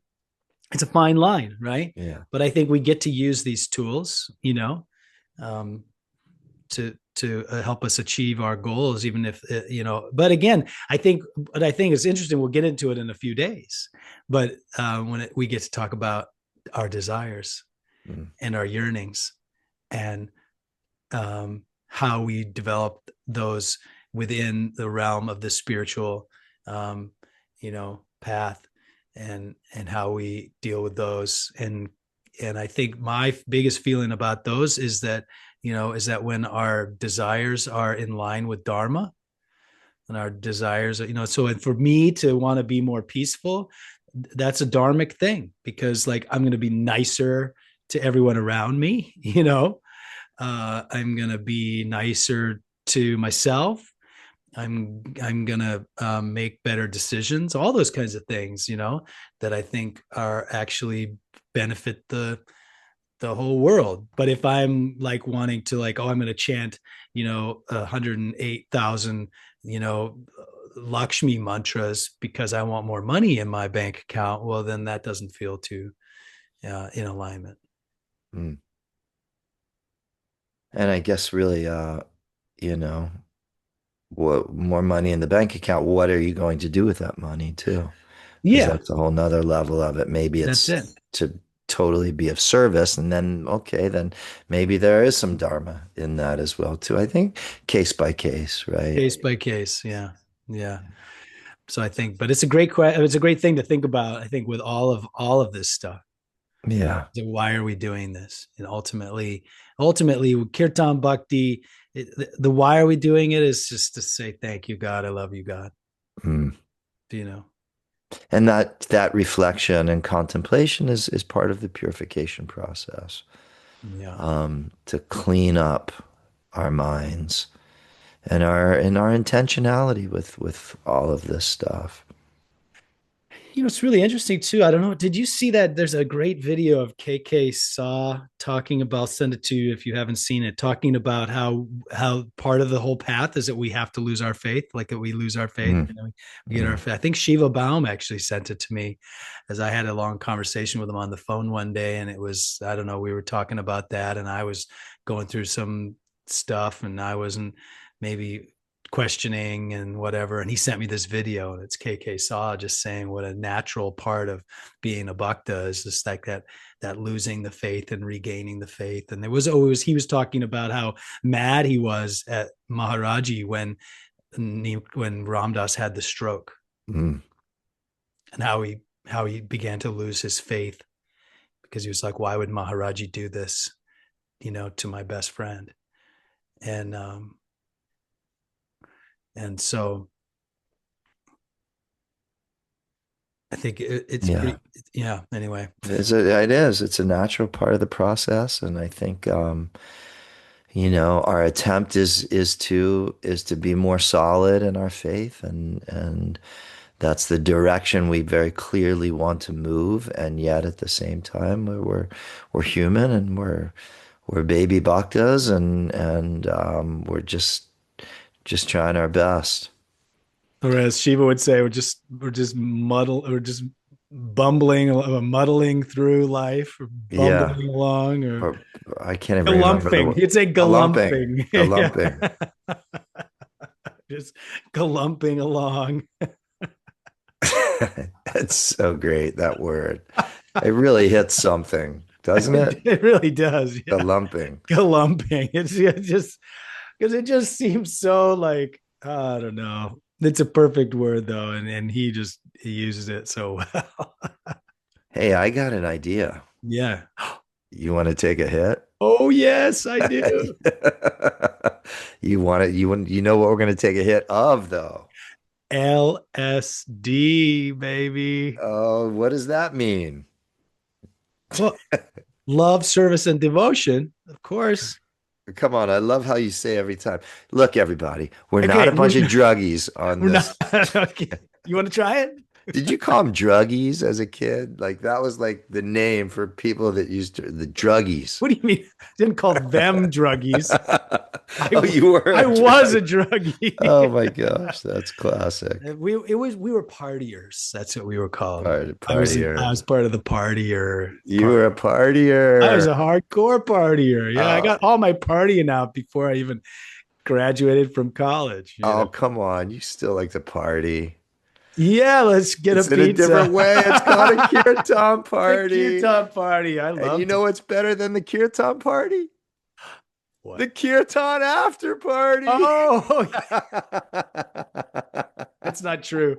it's a fine line, right? yeah. But I think we get to use these tools, um to help us achieve our goals, even if, but again, I think it's interesting, we'll get into it in a few days, but when we get to talk about our desires Mm, and our yearnings, and how we develop those within the realm of the spiritual, path, and how we deal with those. And I think my biggest feeling about those is that when our desires are in line with Dharma, and our desires are, so, and for me to want to be more peaceful, that's a dharmic thing, because like I'm going to be nicer to everyone around me, I'm gonna be nicer to myself. I'm gonna make better decisions. All those kinds of things, that I think are actually benefit the whole world. But if I'm like wanting to, like, oh, I'm gonna chant, 108,000, Lakshmi mantras because I want more money in my bank account, well, then that doesn't feel too in alignment. mm. And I guess really, you know, what more money in the bank account, what are you going to do with that money too? Because Yeah, that's a whole nother level of it. Maybe that's it's it. to totally be of service, and then okay, then maybe there is some dharma in that as well too. I think case by case, right? Case by case. Yeah. Yeah. So I think, but it's a great question. It's a great thing to think about, I think, with all of this stuff. Yeah. So why are we doing this? And ultimately, kirtan bhakti, the why are we doing it is just to say thank you, God. I love you, God. Mm. You know, And that reflection and contemplation is part of the purification process, yeah. to clean up our minds and our intentionality with all of this stuff. It's really interesting too. I don't know. Did you see that? There's a great video of KK Saw talking about. I'll send it to you if you haven't seen it. Talking about how part of the whole path is that we have to lose our faith, like that we lose our faith. Mm, We get our mm, faith. I think Shiva Baum actually sent it to me, as I had a long conversation with him on the phone one day, and it was, I don't know, we were talking about that, and I was going through some stuff, and I wasn't maybe questioning and whatever. And he sent me this video, and it's KK Saw just saying what a natural part of being a bhakta is, just like that losing the faith and regaining the faith. And there was always, he was talking about how mad he was at Maharaji when Ramdas had the stroke, mm. and how he began to lose his faith because he was like, why would Maharaji do this, to my best friend? And so I think it's Yeah. pretty. Yeah. Anyway. It is. It's a natural part of the process, and I think our attempt is to be more solid in our faith, and that's the direction we very clearly want to move. And yet at the same time, we're human, and we're baby bhaktas, and we're just trying our best. Or as Shiva would say, we're just muddling through life, or Yeah. bumbling along, or Or I can't even remember the galumping. word. He'd say Galumping. galumping. Yeah. Galumping. Just galumping along. That's so great, that word. It really hits something, doesn't it? It really does. The Yeah. lumping. Galumping. It just because it just seems so like, I don't know. It's a perfect word though, and he uses it so well. Hey, I got an idea. Yeah. You want to take a hit? Oh yes, I do. You want it, you know what we're going to take a hit of though. LSD, baby. Oh, what does that mean? Well, love, service, and devotion, of course. Come on, I love how you say every time. Look, everybody, we're not Okay, a bunch of druggies on we're not. this. Okay. You want to try it? Did you call them druggies as a kid? Like that was like the name for people that the druggies. What do you mean? Didn't call them druggies. Oh, you were I a was a drug. druggie. Oh my gosh, that's classic. We were partiers. That's what we were called. I Partier. was part of the partier You part. were a I was partier. a hardcore partier. Yeah, I Oh, got all my partying out before I even graduated from college. oh, come on. You still like to party. Yeah, let's get a It's in a different pizza. way. It's called a kirtan The party. kirtan party. I And you love to. know what's better than the kirtan party? What? The kirtan after party. Oh, that's not true.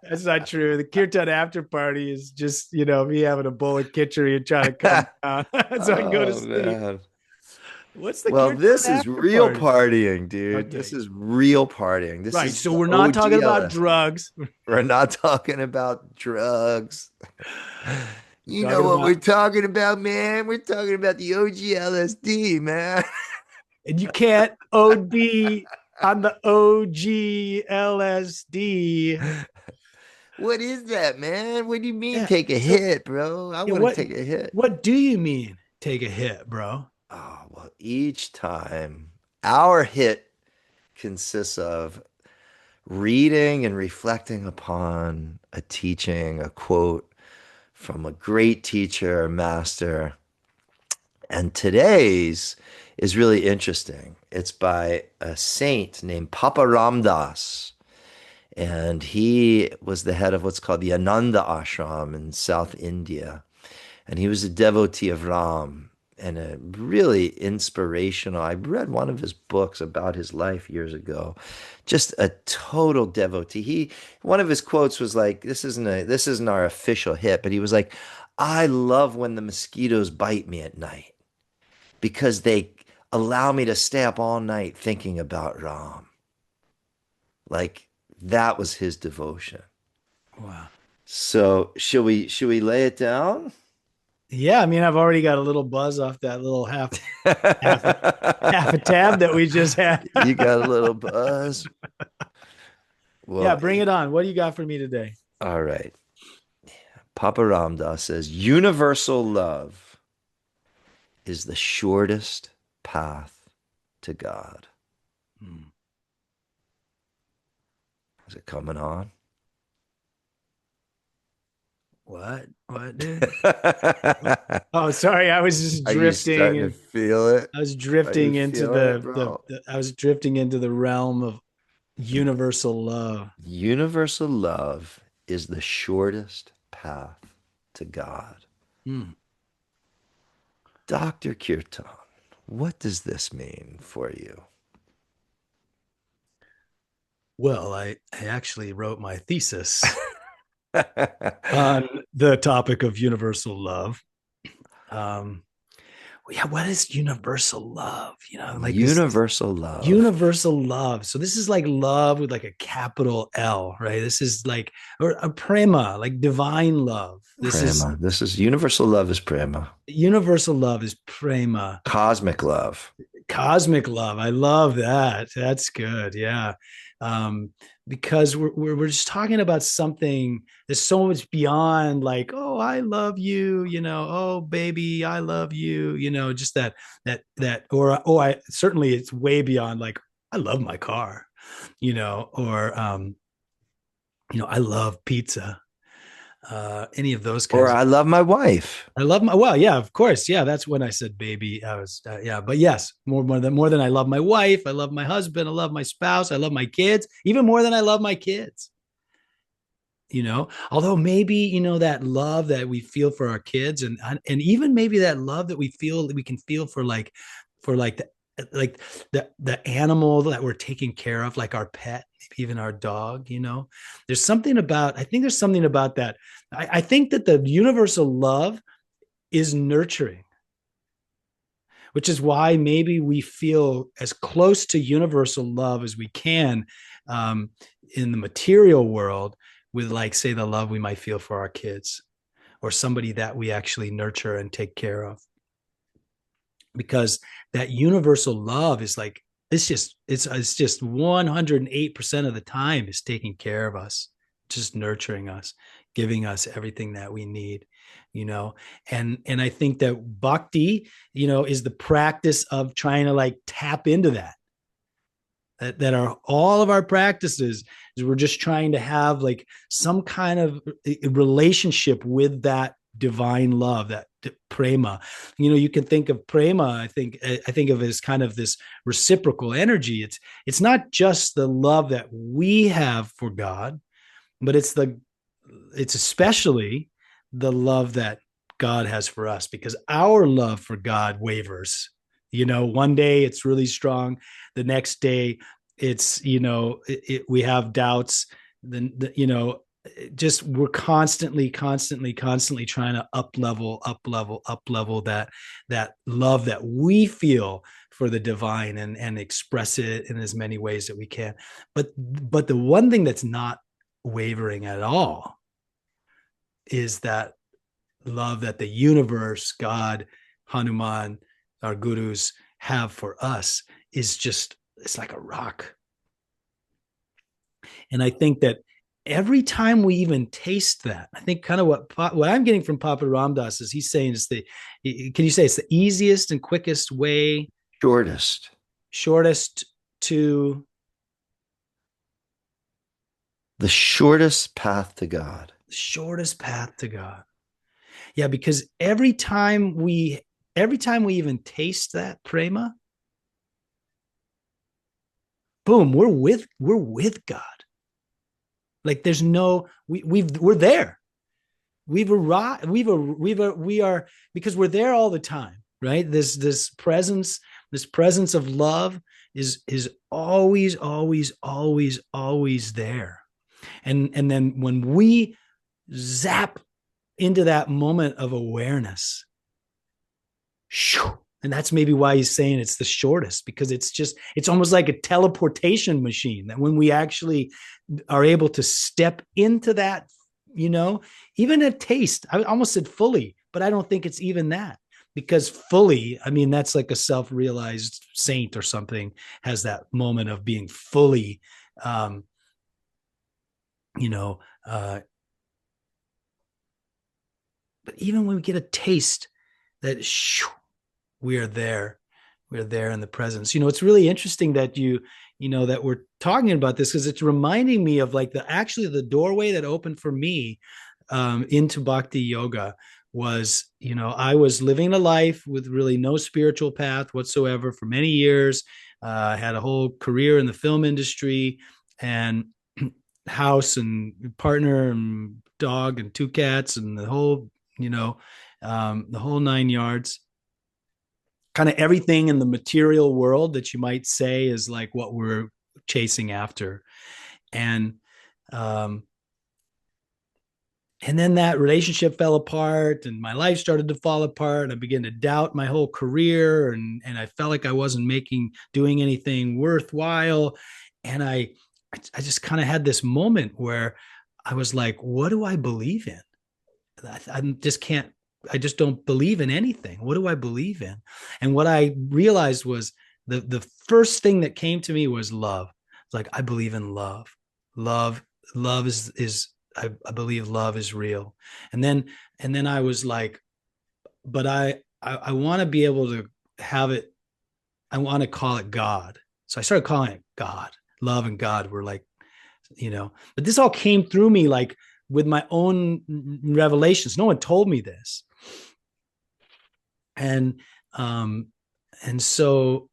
That's not true. The kirtan after party is just, me having a bowl of khichdi and trying to come down so I can go to Oh sleep. man. What's the Well, kirtan this is after real party? partying, dude. This Okay. is real partying. This Right. is So the we're not talking OG about LSD. drugs. We're not talking about drugs. We're You know talking what we're about, talking about, man? We're talking about the OG LSD, man. and you can't OD on the OGLSD. What is that, man? What do you mean Yeah. take a So, hit, bro? I yeah, want to take a hit. what do you mean take a hit, bro? Oh, well, each time our hit consists of reading and reflecting upon a teaching, a quote from a great teacher, master. And today's is really interesting. It's by a saint named Papa Ramdas. And he was the head of what's called the Ananda Ashram in South India. And he was a devotee of Ram and a really inspirational. I read one of his books about his life years ago. Just a total devotee. One of his quotes was like, this isn't our official hit, but he was like, I love when the mosquitoes bite me at night because they allow me to stay up all night thinking about Ram. Like that was his devotion. Wow. So should we lay it down? Yeah, I mean, I've already got a little buzz off that little half a half a tab that we just had. You got a little buzz. Yeah, Well, bring it on. What do you got for me today? all right. Papa Ramdas says universal love is the shortest path to God. Hmm. Is it coming on? What, dude? Oh, sorry. I was just Are you drifting starting to and feel it? I was Are you drifting into feeling it, bro? I was drifting into the realm of universal love. Universal love is the shortest path to God. Hmm. Dr. Kirtan, what does this mean for you? Well, I actually wrote my thesis on the topic of universal love. Um, yeah, what is universal love? Like this Universal love. universal love. So this is like love with like a capital L, right? This is like or a prema, like divine love. This is Prema. This is universal love is prema. universal love is prema, Cosmic love. cosmic love. I love that. That's good. Yeah. Um, because we're just talking about something that's so much beyond like, oh, I love you, oh baby, I love you, just that or oh, I certainly it's way beyond like I love my car, or I love pizza. Any of those Or kinds of I love my wife. I love my well, yeah, of course, yeah. That's when I said baby. I was yeah, but yes, more than I love my wife. I love my husband. I love my spouse. I love my kids, even more than I love my kids. Although maybe that love that we feel for our kids, and even maybe that love that we can feel for the animal that we're taking care of, like our pet, maybe even our dog. I think there's something about that. I think that the universal love is nurturing, which is why maybe we feel as close to universal love as we can um, in the material world with, like, say, the love we might feel for our kids or somebody that we actually nurture and take care of. Because that universal love is like, it's just 108% of the time is taking care of us, just nurturing us, giving us everything that we need, and I think that bhakti, is the practice of trying to like tap into that are all of our practices is we're just trying to have like some kind of relationship with that divine love, that prema. You can think of prema, I think of it as kind of this reciprocal energy. It's not just the love that we have for God, but it's especially the love that God has for us, because our love for God wavers. One day it's really strong, the next day it's we have doubts. Then just we're constantly trying to up level that love that we feel for the divine, and express it in as many ways that we can. But the one thing that's not wavering at all is that love that the universe, God, Hanuman, our gurus have for us is just, it's like a rock. And I think that every time we even taste that, I think kind of what I'm getting from Papa Ramdas is he's saying is can you say it's the easiest and quickest way, Shortest. shortest to The shortest path to God. shortest path to God. Yeah, because every time we even taste that prema, boom, we're with God. Like there's no we're there. We've arrived. We are, because we're there all the time, right? This presence of love is always there. And then when we zap into that moment of awareness. And that's maybe why he's saying it's the shortest, because it's almost like a teleportation machine, that when we actually are able to step into that, even a taste, I almost said fully, but I don't think it's even that, because fully, I mean, that's like a self-realized saint or something has that moment of being fully, you know, but even when we get a taste that we're there in the presence. It's really interesting that that we're talking about this, because it's reminding me of like the doorway that opened for me into Bhakti Yoga was, I was living a life with really no spiritual path whatsoever for many years. I had a whole career in the film industry and house and partner and dog and two cats and the whole, the whole nine yards. Kind of everything in the material world that you might say is like what we're chasing after. And then that relationship fell apart and my life started to fall apart. And I began to doubt my whole career, and I felt like I wasn't doing anything worthwhile. And I just kind of had this moment where I was like, what do I believe in? I just don't believe in anything. What do I believe in? And what I realized was the first thing that came to me was love. It's like, I believe in love. Love is I believe love is real. And then I was like, but I want to be able to have it. I want to call it God. So I started calling it God. Love and God were like, but this all came through me like with my own revelations. No one told me this. And so,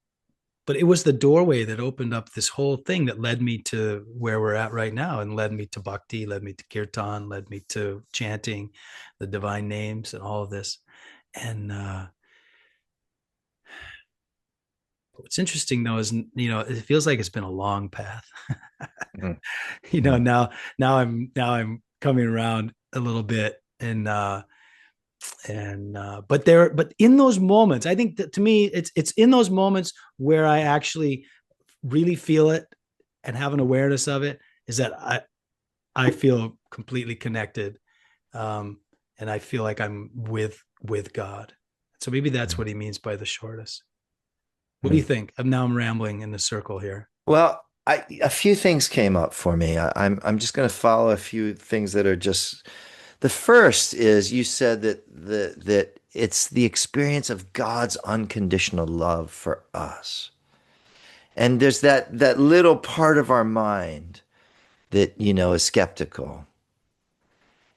but it was the doorway that opened up this whole thing that led me to where we're at right now, and led me to bhakti, led me to kirtan, led me to chanting the divine names and all of this. And what's interesting though is, it feels like it's been a long path. Mm-hmm. Now I'm coming around a little bit, and but in those moments, I think that to me it's in those moments where I actually really feel it and have an awareness of it, is that I feel completely connected, and I feel like I'm with God. So maybe that's what he means by the shortest. What do you think? I'm rambling in a circle here. Well, a few things came up for me. I'm just going to follow a few things that are just. The first is you said that it's the experience of God's unconditional love for us, and there's that little part of our mind that is skeptical.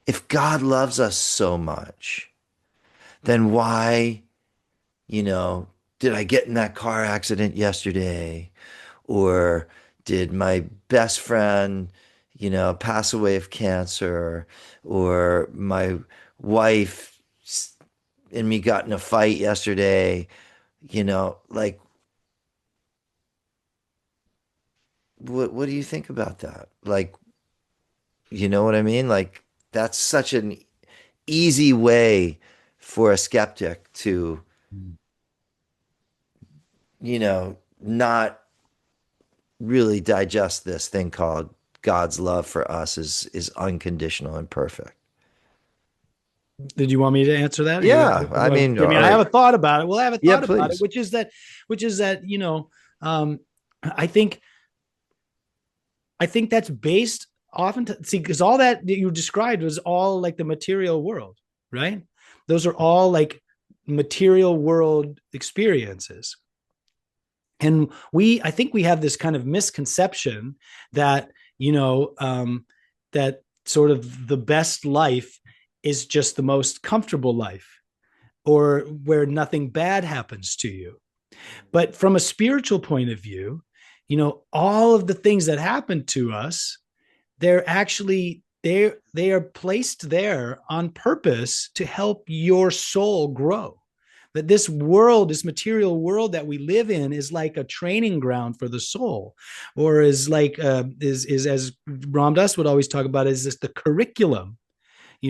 If God loves us so much, then why did I get in that car accident yesterday? Or did my best friend, pass away of cancer? Or my wife and me got in a fight yesterday? Like, what do you think about that? Like, you know what I mean? Like, that's such an easy way for a skeptic to, not really digest this thing called God's love for us is unconditional and perfect. Did you want me to answer that? Yeah, I mean, I have a thought about it. Well, I have a yeah, thought about it, please. which is that, I think that's based often see, because all that you described was all like the material world, right? Those are all like material world experiences. And I think we have this kind of misconception that, that sort of the best life is just the most comfortable life, or where nothing bad happens to you. But from a spiritual point of view, all of the things that happen to us, they're actually they are placed there on purpose to help your soul grow. That this world, this material world that we live in, is like a training ground for the soul, or is like is as Ram Dass would always talk about, is this the curriculum,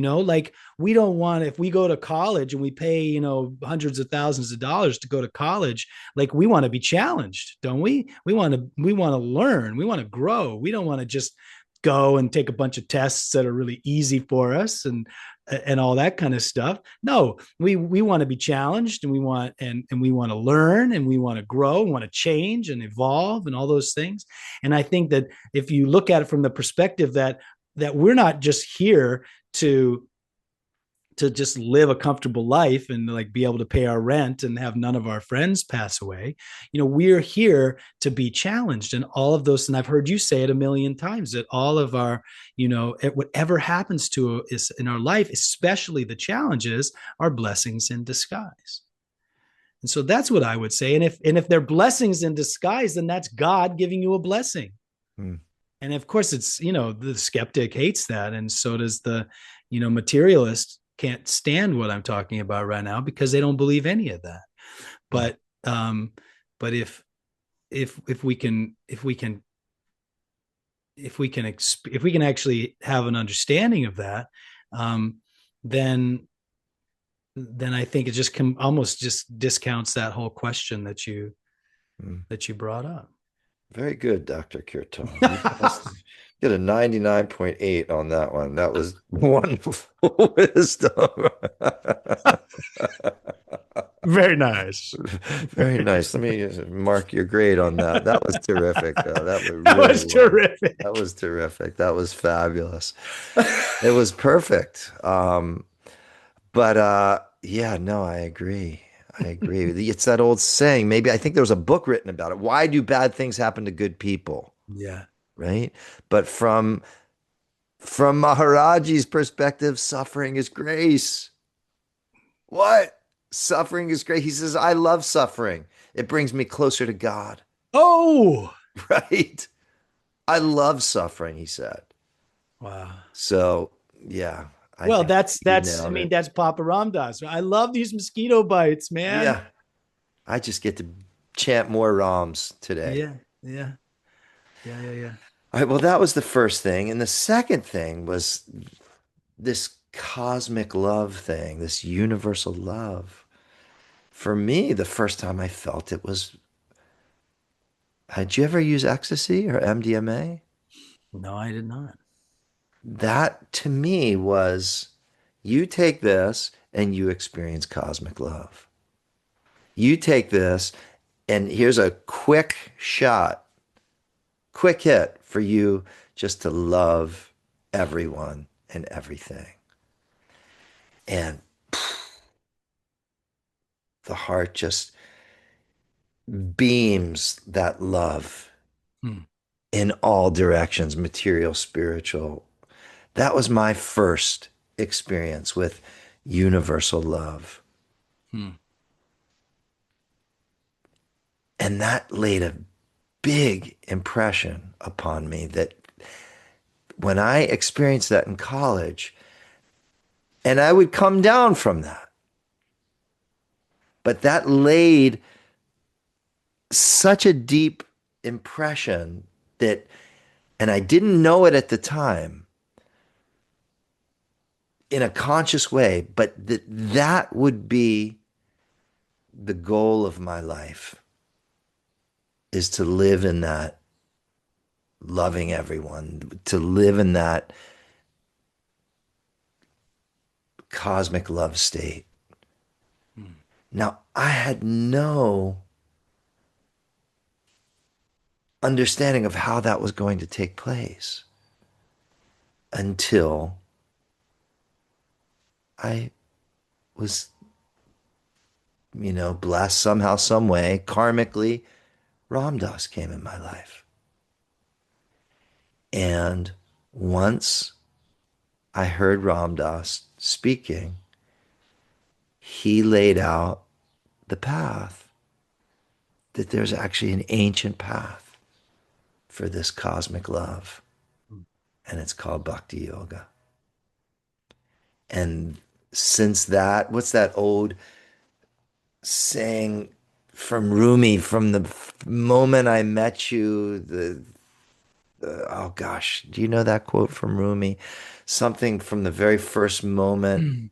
Like we don't want, if we go to college and we pay, hundreds of thousands of dollars to go to college, like we want to be challenged, don't we? We want to learn, we want to grow. We don't want to just go and take a bunch of tests that are really easy for us and all that kind of stuff. No, we want to be challenged, and we want to learn, and we want to grow, want to change and evolve and all those things. And I think that if you look at it from the perspective that we're not just here to just live a comfortable life and like be able to pay our rent and have none of our friends pass away. We're here to be challenged, and all of those. And I've heard you say it a million times that all of our, whatever happens to us in our life, especially the challenges, are blessings in disguise. And so that's what I would say. And if they're blessings in disguise, then that's God giving you a blessing. Hmm. And of course, it's, the skeptic hates that. And so does the, materialist can't stand what I'm talking about right now because they don't believe any of that. But, but if we can actually have an understanding of that, then I think it just almost just discounts that whole question that you brought up. Very good, Dr. Kirtan. You passed, get a 99.8 on that one. That was wonderful wisdom. Very nice. Very nice. Let me mark your grade on that. That was terrific. That was terrific. That was terrific. That was fabulous. It was perfect. Yeah, no, I agree. I agree. It's that old saying. Maybe I think there was a book written about it. Why do bad things happen to good people? Yeah. Right. But from Maharaji's perspective, suffering is grace. What? Suffering is grace. He says, I love suffering. It brings me closer to God. Oh, right. I love suffering, he said. Wow. So, yeah. Well, that's Papa Ram Dass. I love these mosquito bites, man. Yeah. I just get to chant more Rams today. Yeah. Yeah. Yeah. Yeah. Yeah. All right. Well, that was the first thing. And the second thing was this cosmic love thing, this universal love. For me, the first time I felt it was, had you ever used ecstasy or MDMA? No, I did not. That to me was, you take this and you experience cosmic love. You take this and here's a quick shot, quick hit for you just to love everyone and everything. And the heart just beams that love in all directions, material, spiritual. That was my first experience with universal love. And that laid a big impression upon me, that when I experienced that in college, and I would come down from that, but that laid such a deep impression that, and I didn't know it at the time in a conscious way, but that would be the goal of my life, is to live in that loving everyone, to live in that cosmic love state. Now, I had no understanding of how that was going to take place until I was, blessed somehow, some way, karmically, Ram Dass came in my life. And once I heard Ram Dass speaking, he laid out the path, that there's actually an ancient path for this cosmic love. And it's called Bhakti Yoga. And since that, what's that old saying from Rumi, from the moment I met you, oh gosh, do you know that quote from Rumi? Something from the very first moment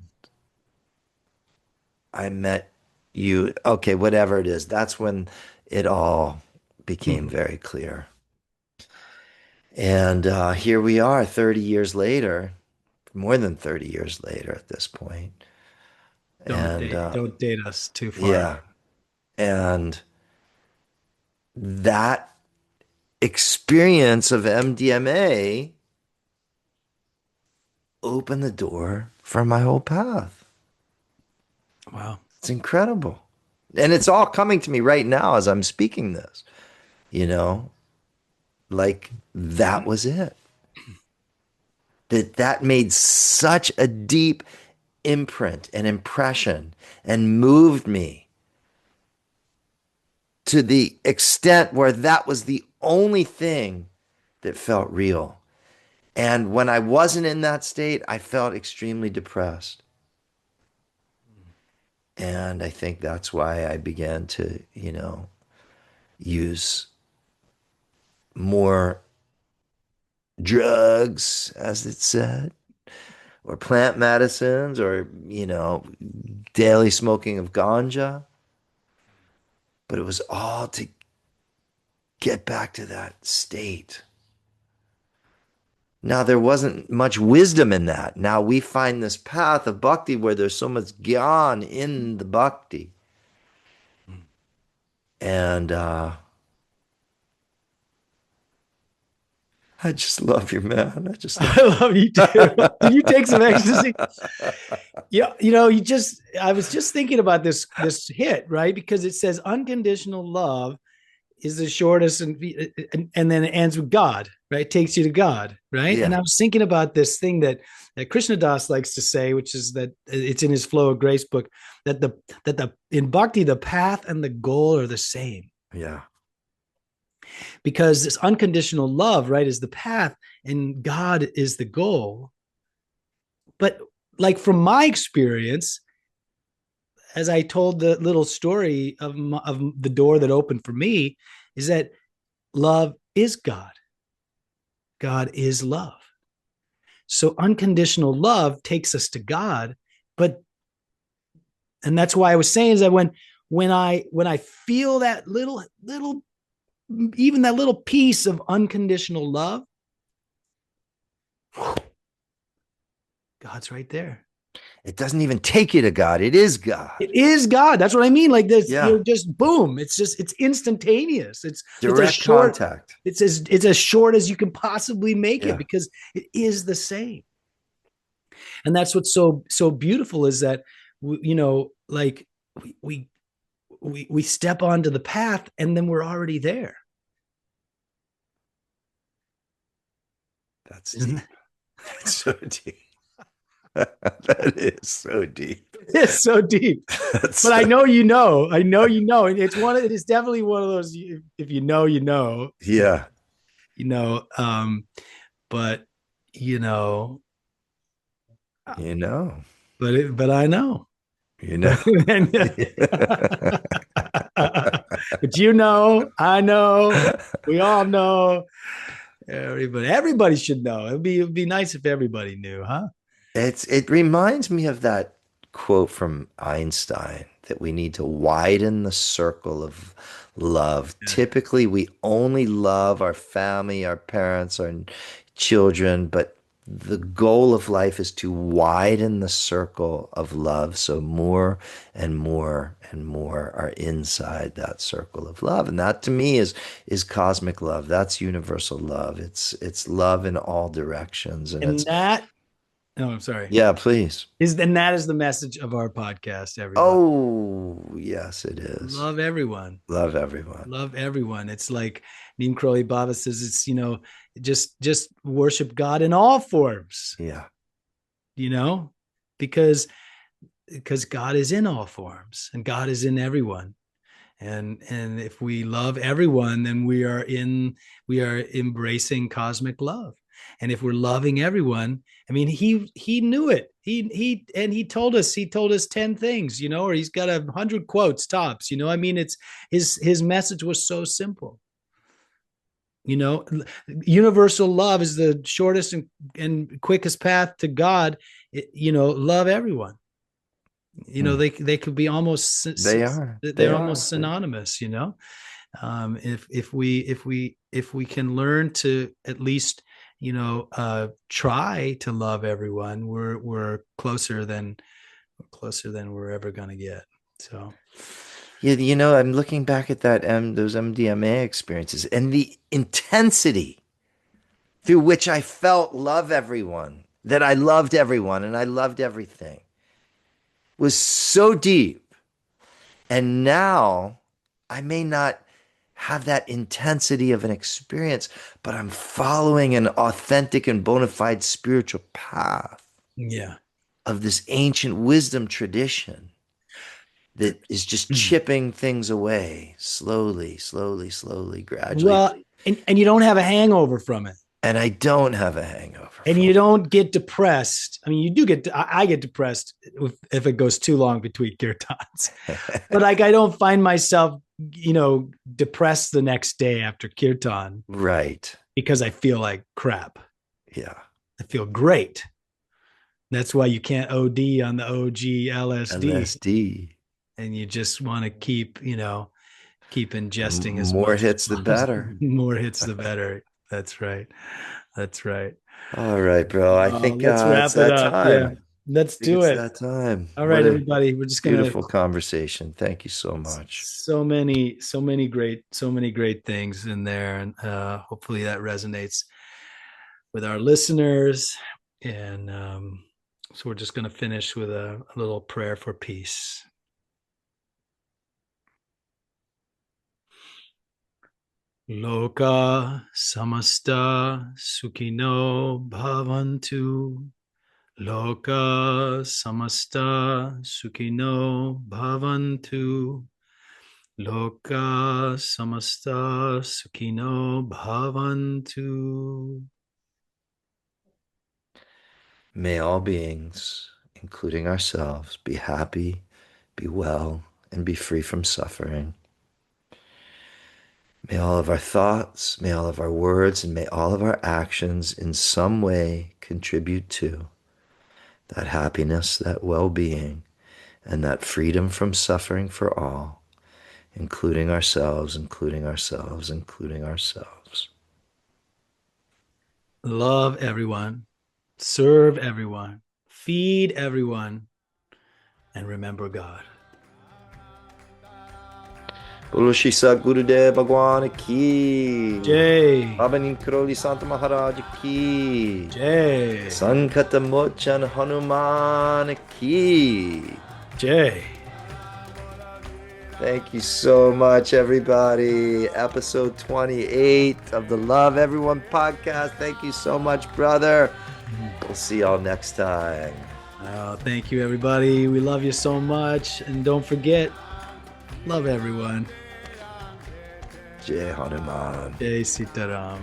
I met you. Okay, whatever it is, that's when it all became very clear. And here we are 30 years later, more than 30 years later at this point. And Don't date us too far. yeah, and that experience of MDMA opened the door for my whole path. Wow. It's incredible. And it's all coming to me right now as I'm speaking this, you know, like that was it. That made such a deep imprint and impression and moved me to the extent where that was the only thing that felt real. And when I wasn't in that state, I felt extremely depressed. And I think that's why I began to, use more drugs, as it said, or plant medicines, or, daily smoking of ganja. But it was all to get back to that state. Now, there wasn't much wisdom in that. Now we find this path of bhakti where there's so much gyan in the bhakti. And I just love you, man. I just love I love you too. Did you take some ecstasy? Yeah, I was just thinking about this hit, right? Because it says unconditional love is the shortest, and then it ends with God, right? It takes you to God, right? And Yeah, I was thinking about this thing that Krishna Das likes to say, which is that it's in his Flow of Grace book, that in bhakti the path and the goal are the same, yeah, because this unconditional love, right, is the path, and God is the goal. But like from my experience, as I told the little story of the door that opened for me, is that love is God. God is love. So unconditional love takes us to God, but and that's why I was saying is that when I feel that little even that little piece of unconditional love, God's right there. it doesn't even take you to God. It is God. It is God. That's what I mean. Like this, Yeah, just boom. It's instantaneous. It's a direct short. contact. It's as short as you can possibly make it, Yeah, because it is the same. And that's what's so beautiful is that like we step onto the path and then we're already there. that's Isn't deep. that? That's so deep. That is so deep. It's so deep. That's But so, I know it is definitely one of those, if you know, yeah, you know but you know you know, but I know. you know. But but I know, we all know, everybody should know. It'd be nice if everybody knew, huh? It reminds me of that quote from Einstein that we need to widen the circle of love. Yeah. Typically, we only love our family, our parents, our children, but the goal of life is to widen the circle of love so more and more and more are inside that circle of love. And that to me is cosmic love. That's universal love. It's love in all directions. And And it's that, no, I'm sorry, yeah, please. that is the message of our podcast, everybody. Oh, yes, it is. Love everyone. Love everyone. Love everyone. It's like Neem Karoli Baba says, it's, just worship God in all forms, Yeah. you know, because God is in all forms and God is in everyone. And if we love everyone, then we are embracing cosmic love. And if we're loving everyone, I mean, he knew it. He told us 10 things, or he's got 100 quotes tops, I mean, it's his message was so simple. Universal love is the shortest and quickest path to God. Love everyone. They could be almost, they're almost synonymous. If we can learn to at least try to love everyone, we're closer than we're ever going to get. So Yeah, I'm looking back at those MDMA experiences and the intensity through which I felt love everyone, that I loved everyone and I loved everything, was so deep. And now I may not have that intensity of an experience, but I'm following an authentic and bona fide spiritual path of this ancient wisdom tradition that is just chipping things away slowly, gradually. Well, and you don't have a hangover from it. And I don't have a hangover. And you don't get depressed. I mean, you do I get depressed if it goes too long between kirtans. But I don't find myself, depressed the next day after kirtan. Right. Because I feel like crap. Yeah. I feel great. That's why you can't OD on the OG LSD. And you just want to keep ingesting as more hits the better. More hits the better. That's right. All right, bro. I think let's wrap it up. Time. Yeah. Let's do it. That time. All right, everybody. We're just gonna beautiful conversation. Thank you so much. So many great things in there, and hopefully that resonates with our listeners. And so we're just gonna finish with a little prayer for peace. Loka samasta sukhino bhavantu. Loka samasta sukhino bhavantu. Loka samasta sukhino bhavantu. May all beings, including ourselves, be happy, be well, and be free from suffering. May all of our thoughts, may all of our words, and may all of our actions in some way contribute to that happiness, that well-being, and that freedom from suffering for all, including ourselves. Love everyone, serve everyone, feed everyone, and remember God. Bolo Shri Sadgurudev Bhagwan ki Jai. Baba Neem Karoli Santa Maharaj ki Jai. Sankata Mochan Hanuman ki Jai. Thank you so much, everybody. Episode 28 of the Love Everyone podcast. Thank you so much, brother. We'll see y'all next time. Oh, thank you, everybody. We love you so much. And don't forget, love everyone. Jai Hanuman. Jai Sitaram.